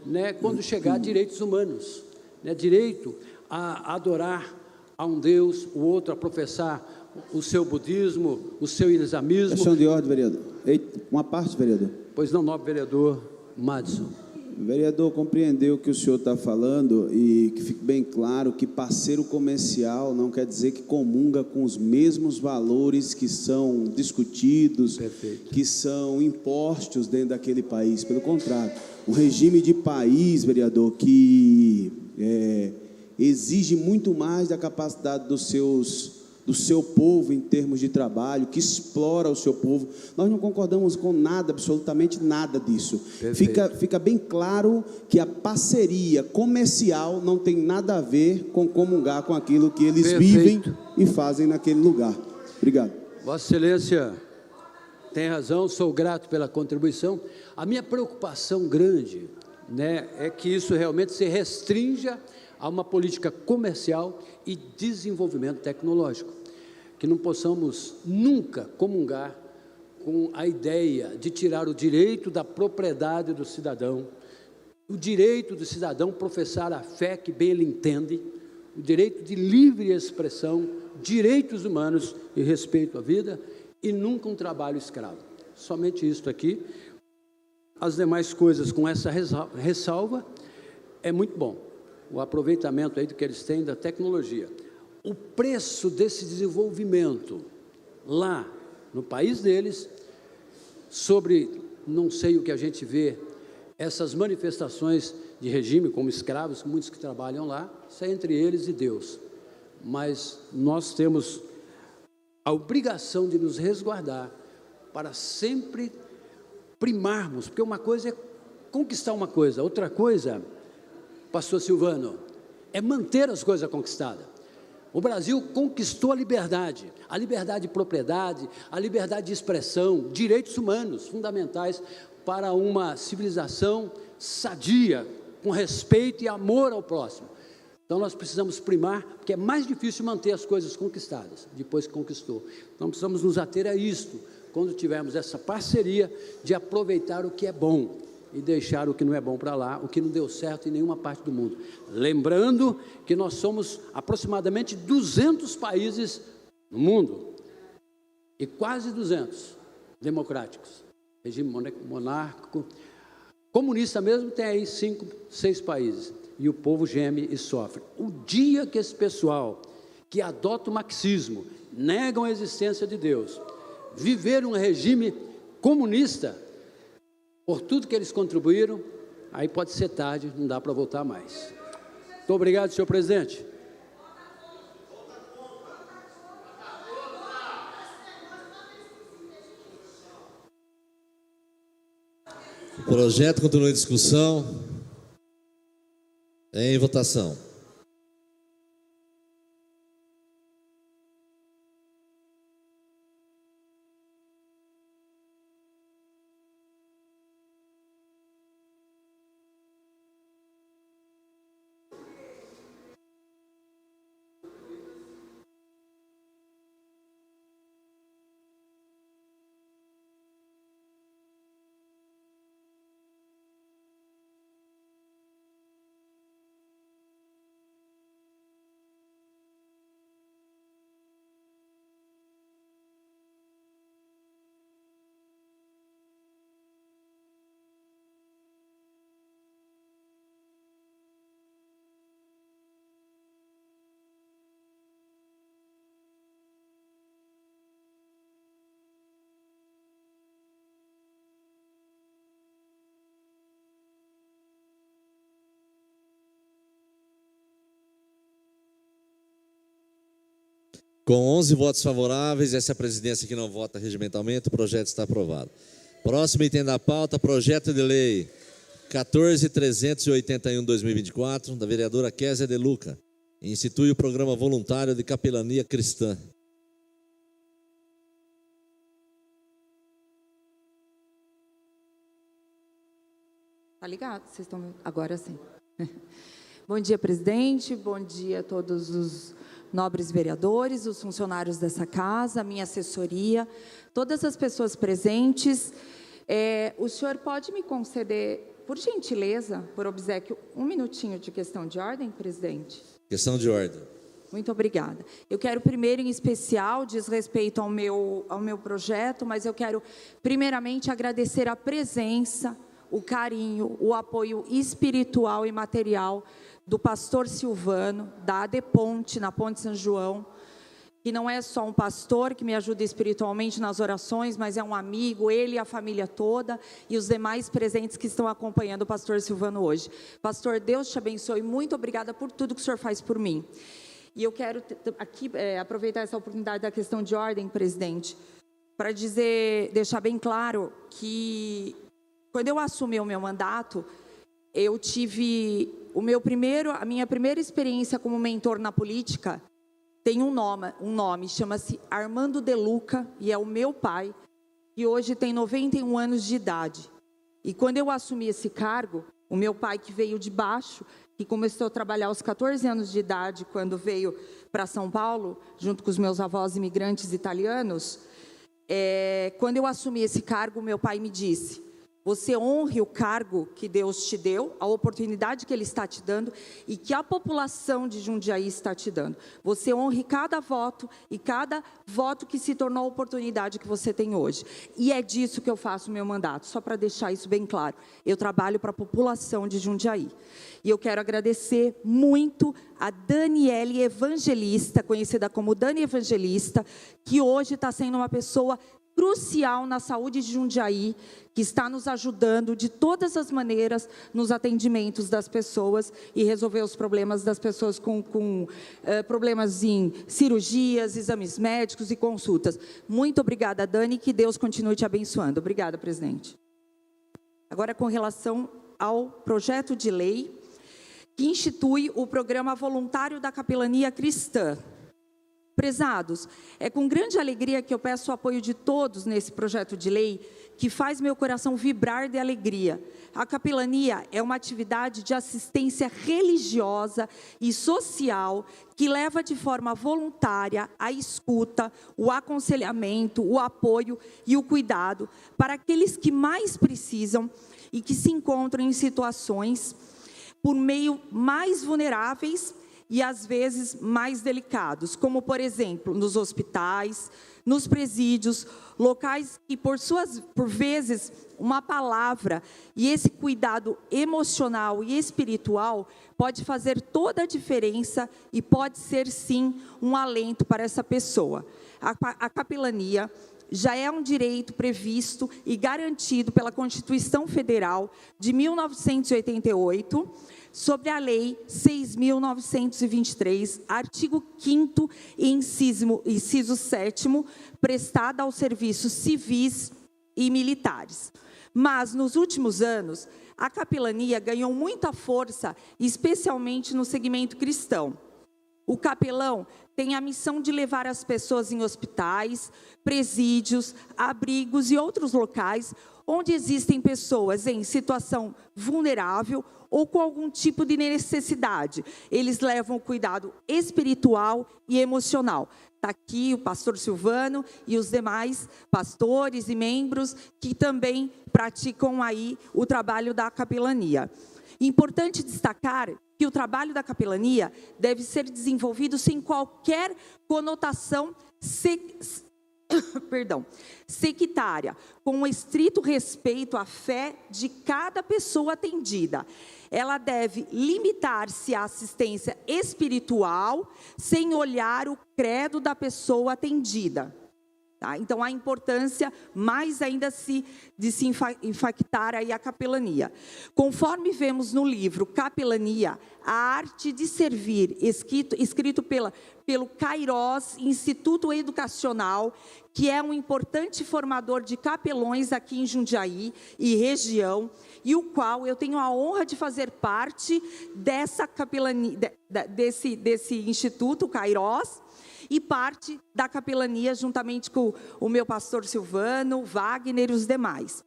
né, quando chegar direitos humanos, né, direito a adorar a um Deus, o outro a professar o seu budismo, o seu islamismo. Questão de ordem, vereador. Uma parte, vereador. Pois não, nobre vereador Madison. Vereador, compreendeu o que o senhor está falando e que fique bem claro que parceiro comercial não quer dizer que comunga com os mesmos valores que são discutidos, perfeito, que são impostos dentro daquele país. Pelo contrário, um regime de país, vereador, que exige muito mais da capacidade do seu povo em termos de trabalho, que explora o seu povo. Nós não concordamos com nada, absolutamente nada disso. Fica bem claro que a parceria comercial não tem nada a ver com comungar com aquilo que eles vivem e fazem naquele lugar. Obrigado. Vossa Excelência tem razão, sou grato pela contribuição. A minha preocupação grande, né, é que isso realmente se restrinja a uma política comercial e desenvolvimento tecnológico, que não possamos nunca comungar com a ideia de tirar o direito da propriedade do cidadão, o direito do cidadão professar a fé que bem ele entende, o direito de livre expressão, direitos humanos e respeito à vida, e nunca um trabalho escravo. Somente isso aqui. As demais coisas, com essa ressalva, é muito bom o aproveitamento aí do que eles têm da tecnologia. O preço desse desenvolvimento lá no país deles, sobre, não sei o que a gente vê, essas manifestações de regime como escravos, muitos que trabalham lá, isso é entre eles e Deus. Mas nós temos a obrigação de nos resguardar para sempre primarmos, porque uma coisa é conquistar uma coisa, outra coisa, pastor Silvano, é manter as coisas conquistadas. O Brasil conquistou a liberdade de propriedade, a liberdade de expressão, direitos humanos fundamentais para uma civilização sadia, com respeito e amor ao próximo. Então nós precisamos primar, porque é mais difícil manter as coisas conquistadas, depois que conquistou. Então precisamos nos ater a isto, quando tivermos essa parceria de aproveitar o que é bom e deixar o que não é bom para lá, o que não deu certo em nenhuma parte do mundo. Lembrando que nós somos aproximadamente 200 países no mundo, e quase 200 democráticos, regime monárquico. Comunista mesmo tem aí 5, 6 países, e o povo geme e sofre. O dia que esse pessoal que adota o marxismo, negam a existência de Deus, viver um regime comunista, por tudo que eles contribuíram, aí pode ser tarde, não dá para voltar mais. Muito obrigado, senhor presidente. O projeto continua em discussão. Em votação. Com 11 votos favoráveis, essa é a presidência que não vota regimentalmente, o projeto está aprovado. Próximo item da pauta, projeto de lei 14.381/2024, da vereadora Kézia De Luca, institui o programa voluntário de capelania cristã. Tá ligado? Vocês estão... Agora sim. Bom dia, presidente. Bom dia a todos os nobres vereadores, os funcionários dessa casa, a minha assessoria, todas as pessoas presentes. O senhor pode me conceder, por gentileza, por obséquio, um minutinho de questão de ordem, presidente? Questão de ordem. Muito obrigada. Eu quero primeiro, em especial, diz respeito ao meu projeto, mas eu quero primeiramente agradecer a presença, o carinho, o apoio espiritual e material do pastor Silvano, da ADEPonte, na Ponte São João, que não é só um pastor que me ajuda espiritualmente nas orações, mas é um amigo, ele e a família toda, e os demais presentes que estão acompanhando o pastor Silvano hoje. Pastor, Deus te abençoe, muito obrigada por tudo que o senhor faz por mim. E eu quero aqui aproveitar essa oportunidade da questão de ordem, presidente, para deixar bem claro que, quando eu assumi o meu mandato, eu tive a minha primeira experiência como mentor na política. Tem um nome, chama-se Armando De Luca, e é o meu pai, que hoje tem 91 anos de idade. E quando eu assumi esse cargo, o meu pai, que veio de baixo, que começou a trabalhar aos 14 anos de idade, quando veio para São Paulo, junto com os meus avós imigrantes italianos, quando eu assumi esse cargo, meu pai me disse: você honre o cargo que Deus te deu, a oportunidade que Ele está te dando e que a população de Jundiaí está te dando. Você honre cada voto e cada voto que se tornou a oportunidade que você tem hoje. E é disso que eu faço o meu mandato, só para deixar isso bem claro. Eu trabalho para a população de Jundiaí. E eu quero agradecer muito a Daniele Evangelista, conhecida como Dani Evangelista, que hoje está sendo uma pessoa crucial na saúde de Jundiaí, que está nos ajudando de todas as maneiras nos atendimentos das pessoas e resolver os problemas das pessoas com problemas em cirurgias, exames médicos e consultas. Muito obrigada, Dani, que Deus continue te abençoando. Obrigada, presidente. Agora, com relação ao projeto de lei que institui o programa voluntário da capelania cristã. Prezados, é com grande alegria que eu peço o apoio de todos nesse projeto de lei, que faz meu coração vibrar de alegria. A capelania é uma atividade de assistência religiosa e social que leva de forma voluntária a escuta, o aconselhamento, o apoio e o cuidado para aqueles que mais precisam e que se encontram em situações por meio mais vulneráveis e às vezes mais delicados, como por exemplo, nos hospitais, nos presídios, locais que por vezes uma palavra e esse cuidado emocional e espiritual pode fazer toda a diferença e pode ser sim um alento para essa pessoa. A capelania já é um direito previsto e garantido pela Constituição Federal de 1988, sobre a Lei 6.923, artigo 5º e inciso 7º, prestada aos serviços civis e militares. Mas, nos últimos anos, a capelania ganhou muita força, especialmente no segmento cristão. O capelão tem a missão de levar as pessoas em hospitais, presídios, abrigos e outros locais onde existem pessoas em situação vulnerável ou com algum tipo de necessidade. Eles levam o cuidado espiritual e emocional. Está aqui o pastor Silvano e os demais pastores e membros que também praticam aí o trabalho da capelania. Importante destacar que o trabalho da capelania deve ser desenvolvido sem qualquer conotação sectária, com um estrito respeito à fé de cada pessoa atendida. Ela deve limitar-se à assistência espiritual, sem olhar o credo da pessoa atendida. Tá? Então, a importância mais ainda de se infactar aí a capelania. Conforme vemos no livro Capelania, a arte de servir, escrito pelo Kairos Instituto Educacional, que é um importante formador de capelões aqui em Jundiaí e região, e o qual eu tenho a honra de fazer parte dessa capelania, desse Instituto Kairos, e parte da capelania, juntamente com o meu pastor Silvano, Wagner e os demais.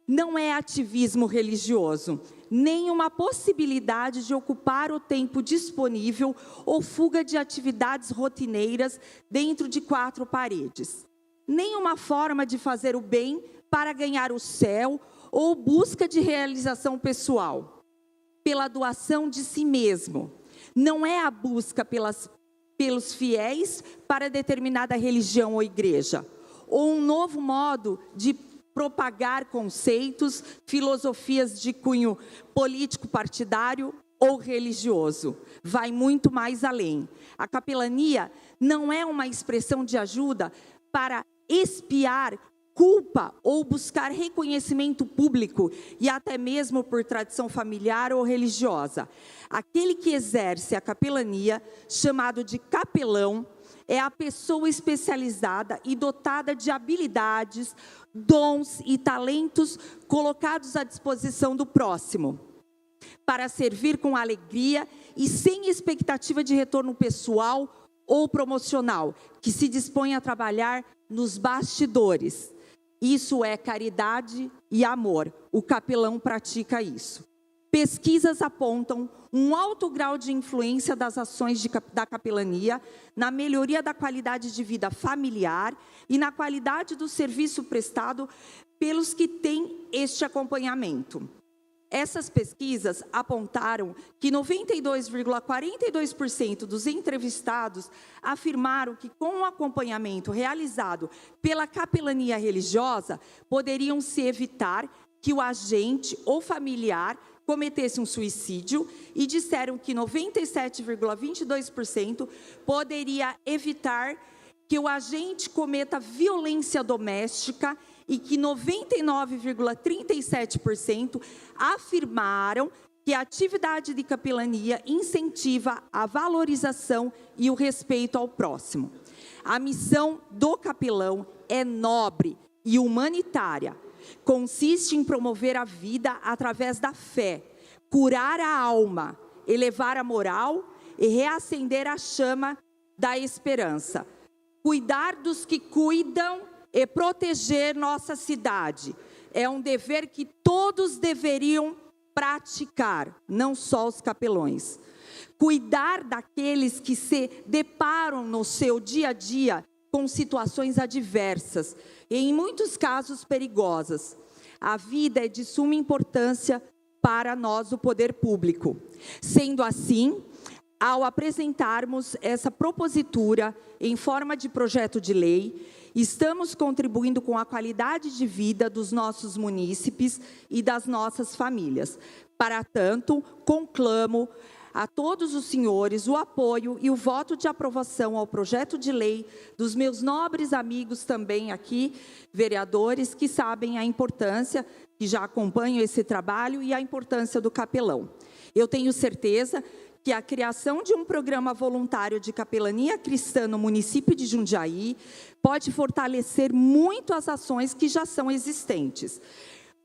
Não é ativismo religioso, nem uma possibilidade de ocupar o tempo disponível ou fuga de atividades rotineiras dentro de 4 paredes. Nem uma forma de fazer o bem para ganhar o céu ou busca de realização pessoal, pela doação de si mesmo. Não é a busca pelos fiéis para determinada religião ou igreja, ou um novo modo de propagar conceitos, filosofias de cunho político, partidário ou religioso. Vai muito mais além. A capelania não é uma expressão de ajuda para expiar culpa ou buscar reconhecimento público e até mesmo por tradição familiar ou religiosa. Aquele que exerce a capelania, chamado de capelão, é a pessoa especializada e dotada de habilidades, dons e talentos colocados à disposição do próximo, para servir com alegria e sem expectativa de retorno pessoal ou promocional, que se dispõe a trabalhar nos bastidores. Isso é caridade e amor. O capelão pratica isso. Pesquisas apontam um alto grau de influência das ações da capelania na melhoria da qualidade de vida familiar e na qualidade do serviço prestado pelos que têm este acompanhamento. Essas pesquisas apontaram que 92,42% dos entrevistados afirmaram que, com o acompanhamento realizado pela capelania religiosa, poderiam se evitar que o agente ou familiar cometesse um suicídio, e disseram que 97,22% poderia evitar que o agente cometa violência doméstica, e que 99,37% afirmaram que a atividade de capelania incentiva a valorização e o respeito ao próximo. A missão do capelão é nobre e humanitária. Consiste em promover a vida através da fé, curar a alma, elevar a moral e reacender a chama da esperança. Cuidar dos que cuidam e proteger nossa cidade é um dever que todos deveriam praticar, não só os capelões. Cuidar daqueles que se deparam no seu dia a dia com situações adversas e, em muitos casos, perigosas. A vida é de suma importância para nós, o poder público. Sendo assim, ao apresentarmos essa propositura em forma de projeto de lei, estamos contribuindo com a qualidade de vida dos nossos munícipes e das nossas famílias. Para tanto, conclamo a todos os senhores o apoio e o voto de aprovação ao projeto de lei dos meus nobres amigos também aqui, vereadores, que sabem a importância, que já acompanham esse trabalho e a importância do capelão. Eu tenho certeza que a criação de um programa voluntário de capelania cristã no município de Jundiaí pode fortalecer muito as ações que já são existentes,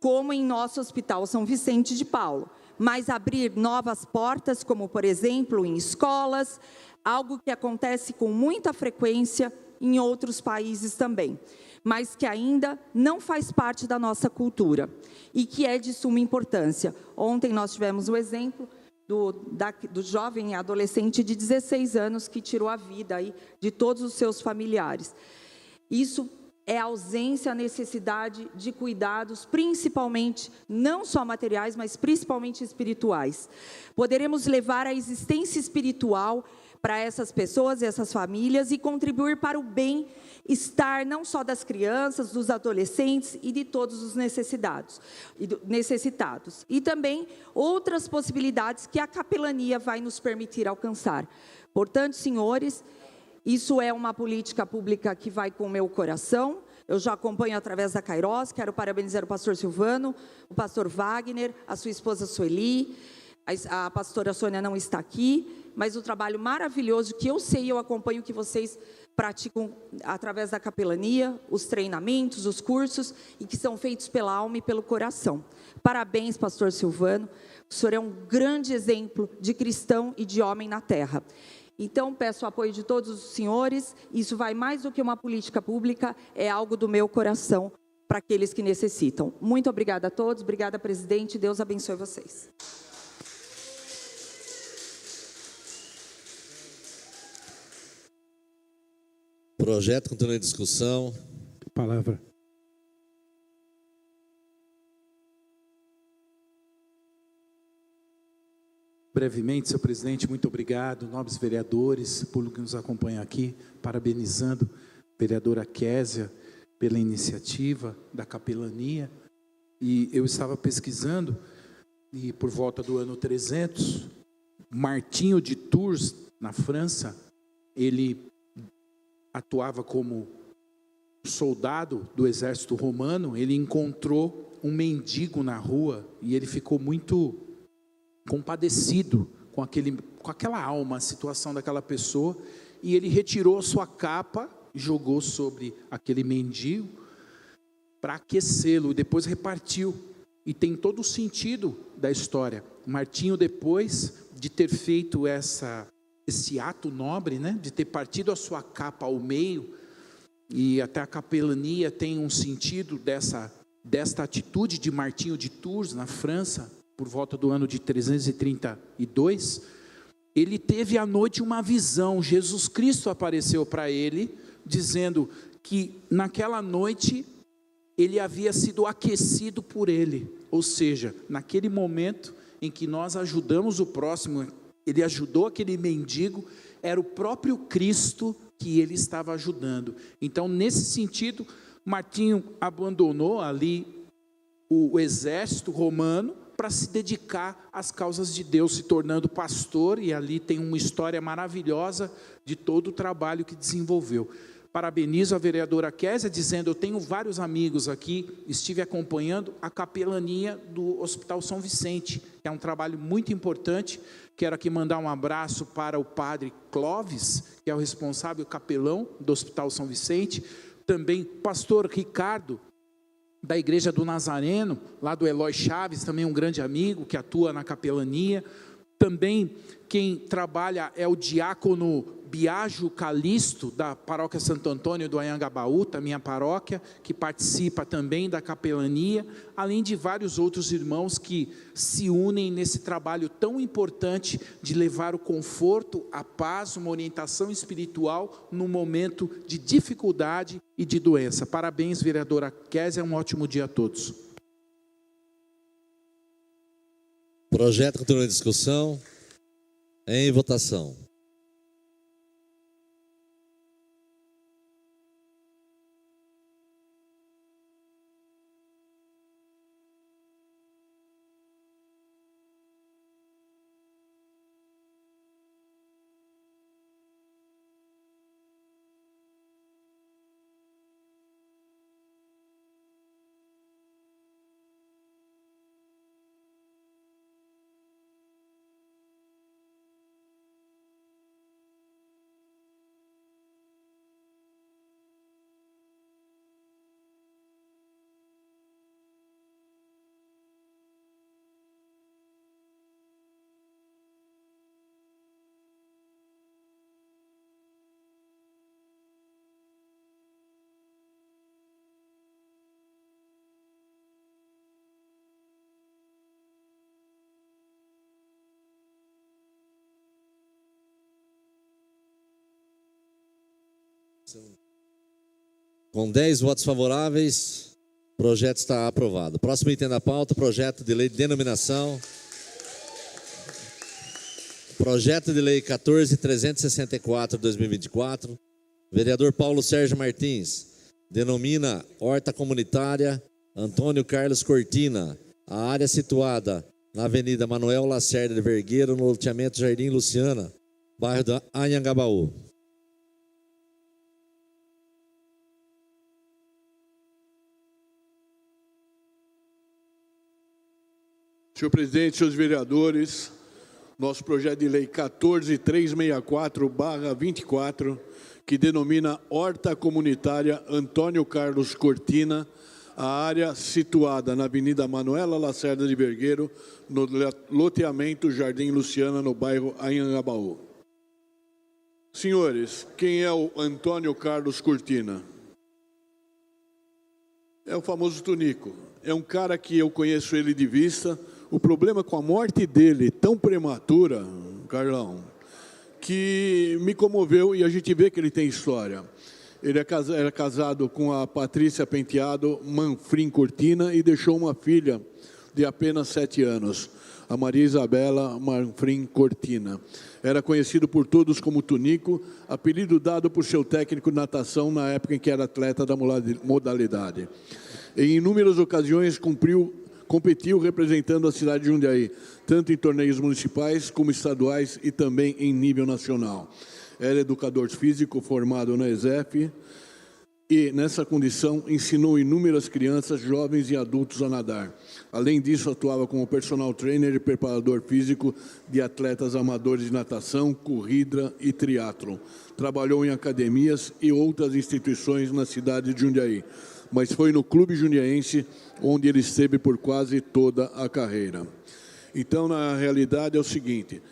como em nosso Hospital São Vicente de Paulo, mas abrir novas portas, como, por exemplo, em escolas, algo que acontece com muita frequência em outros países também, mas que ainda não faz parte da nossa cultura e que é de suma importância. Ontem nós tivemos o exemplo do jovem adolescente de 16 anos que tirou a vida aí de todos os seus familiares. Isso é a ausência, a necessidade de cuidados, principalmente, não só materiais, mas principalmente espirituais. Poderemos levar a existência espiritual para essas pessoas e essas famílias e contribuir para o bem-estar não só das crianças, dos adolescentes e de todos os necessitados. E também outras possibilidades que a capelania vai nos permitir alcançar. Portanto, senhores, Isso é uma política pública que vai com o meu coração. Eu já acompanho através da Kairos. Quero parabenizar o pastor Silvano, o pastor Wagner, a sua esposa Sueli. A pastora Sônia não está aqui, mas o trabalho maravilhoso que eu sei, eu acompanho, que vocês praticam através da capelania, os treinamentos, os cursos, e que são feitos pela alma e pelo coração. Parabéns, pastor Silvano. O senhor é um grande exemplo de cristão e de homem na terra. Então, peço o apoio de todos os senhores. Isso vai mais do que uma política pública, é algo do meu coração para aqueles que necessitam. Muito obrigada a todos, obrigada, presidente. Deus abençoe vocês. Projeto continua em discussão. Palavra. Brevemente, senhor presidente, muito obrigado. Nobres vereadores, público que nos acompanha aqui, parabenizando a vereadora Késia pela iniciativa da capelania. E eu estava pesquisando, e por volta do ano 300, Martinho de Tours, na França, ele atuava como soldado do exército romano. Ele encontrou um mendigo na rua e ele ficou muito compadecido com aquela alma, a situação daquela pessoa, e ele retirou sua capa, jogou sobre aquele mendigo para aquecê-lo e depois repartiu. E tem todo o sentido da história. Martinho, depois de ter feito esse ato nobre, né, de ter partido a sua capa ao meio, e até a capelania tem um sentido desta atitude de Martinho de Tours, na França, por volta do ano de 332, ele teve à noite uma visão. Jesus Cristo apareceu para ele, dizendo que naquela noite ele havia sido aquecido por ele, ou seja, naquele momento em que nós ajudamos o próximo, ele ajudou aquele mendigo, era o próprio Cristo que ele estava ajudando. Então, nesse sentido, Martinho abandonou ali o exército romano para se dedicar às causas de Deus, se tornando pastor, e ali tem uma história maravilhosa de todo o trabalho que desenvolveu. Parabenizo a vereadora Késia, dizendo, eu tenho vários amigos aqui, estive acompanhando a capelania do Hospital São Vicente, que é um trabalho muito importante. Quero aqui mandar um abraço para o padre Clóvis, que é o responsável capelão do Hospital São Vicente, também pastor Ricardo, da Igreja do Nazareno, lá do Eloy Chaves, também um grande amigo que atua na capelania. Também quem trabalha é o diácono Biagio Calixto, da paróquia Santo Antônio do Anhangabaú, da minha paróquia, que participa também da capelania, além de vários outros irmãos que se unem nesse trabalho tão importante de levar o conforto, a paz, uma orientação espiritual num momento de dificuldade e de doença. Parabéns, vereadora Késia, um ótimo dia a todos. Projeto continua em discussão. Em votação. Com 10 votos favoráveis, o projeto está aprovado. Próximo item da pauta, projeto de lei de denominação. Projeto de lei 14.364/2024. Vereador Paulo Sérgio Martins. Denomina Horta Comunitária Antônio Carlos Cortina, a área situada na Avenida Manuel Lacerda de Vergueiro, no loteamento Jardim Luciana, bairro da Anhangabaú. Senhor presidente, senhores vereadores, nosso projeto de lei 14364/24, que denomina Horta Comunitária Antônio Carlos Cortina, a área situada na Avenida Manuela Lacerda de Vergueiro, no loteamento Jardim Luciana, no bairro Anhangabaú. Senhores, quem é o Antônio Carlos Cortina? É o famoso Tunico. É um cara que eu conheço ele de vista. O problema com a morte dele, tão prematura, Carlão, que me comoveu, e a gente vê que ele tem história. Ele era casado com a Patrícia Penteado Manfrim Cortina e deixou uma filha de apenas 7 anos, a Maria Isabela Manfrim Cortina. Era conhecido por todos como Tunico, apelido dado por seu técnico de natação na época em que era atleta da modalidade. Em inúmeras ocasiões competiu representando a cidade de Jundiaí, tanto em torneios municipais como estaduais e também em nível nacional. Era educador físico formado na ESEF e, nessa condição, ensinou inúmeras crianças, jovens e adultos a nadar. Além disso, atuava como personal trainer e preparador físico de atletas amadores de natação, corrida e triatlon. Trabalhou em academias e outras instituições na cidade de Jundiaí, mas foi no Clube Jundiaense onde ele esteve por quase toda a carreira. Então, na realidade, é o seguinte: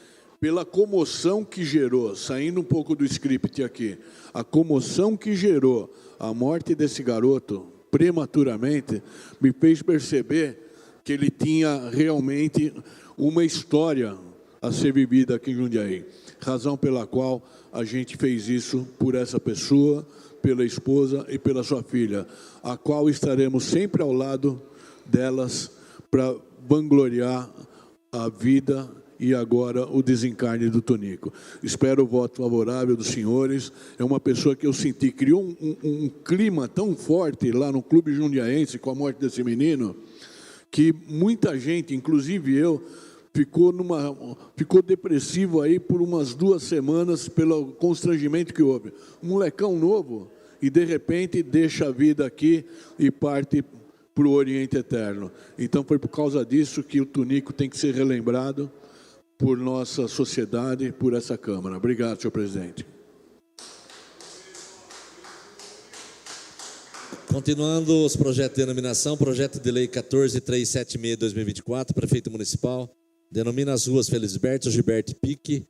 pela comoção que gerou, saindo um pouco do script aqui, a comoção que gerou a morte desse garoto prematuramente, me fez perceber que ele tinha realmente uma história a ser vivida aqui em Jundiaí. Razão pela qual a gente fez isso por essa pessoa, pela esposa e pela sua filha, a qual estaremos sempre ao lado delas para vangloriar a vida e agora o desencarne do Tonico. Espero o voto favorável dos senhores. É uma pessoa que eu senti, criou um clima tão forte lá no Clube Jundiaense com a morte desse menino, que muita gente, inclusive eu, ficou depressivo aí por umas 2 semanas pelo constrangimento que houve. Um molecão novo e, de repente, deixa a vida aqui e parte para o Oriente Eterno. Então, foi por causa disso que o Tonico tem que ser relembrado por nossa sociedade, por essa Câmara. Obrigado, senhor presidente. Continuando os projetos de denominação, projeto de lei 14376/2024, prefeito municipal, denomina as ruas Felisberto Gilberto Pique,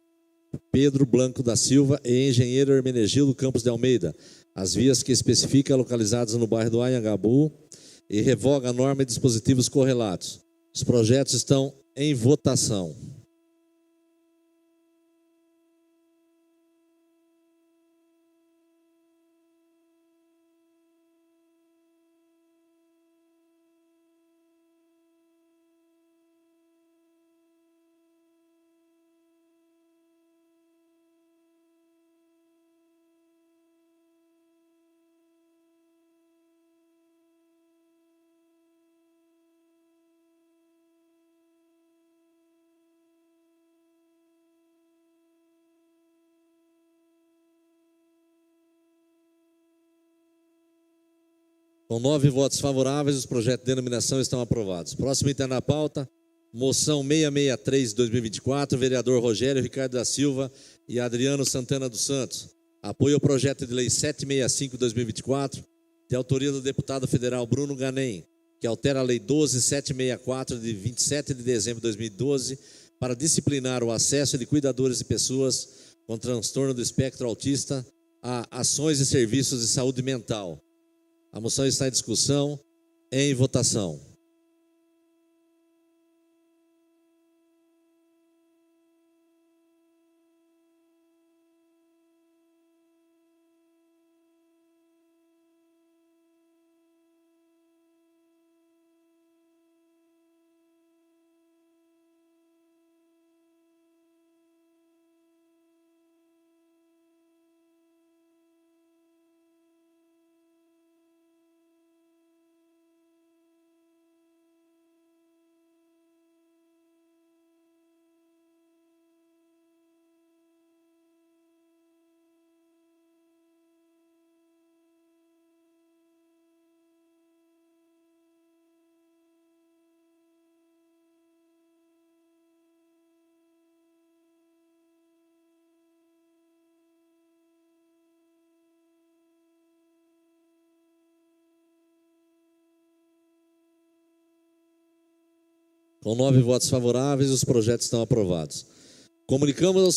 Pedro Blanco da Silva e Engenheiro Hermenegildo Campos de Almeida, as vias que especifica localizadas no bairro do Anhangabaú, e revoga a norma e dispositivos correlatos. Os projetos estão em votação. Com 9 votos favoráveis, os projetos de denominação estão aprovados. Próximo item na pauta, moção 663 de 2024, vereador Rogério Ricardo da Silva e Adriano Santana dos Santos. Apoio ao projeto de lei 765 de 2024, de autoria do deputado federal Bruno Ganem, que altera a lei 12764 de 27 de dezembro de 2012 para disciplinar o acesso de cuidadores de pessoas com transtorno do espectro autista a ações e serviços de saúde mental. A moção está em discussão, em votação. Com 9 votos favoráveis, os projetos estão aprovados. Comunicamos ao senhor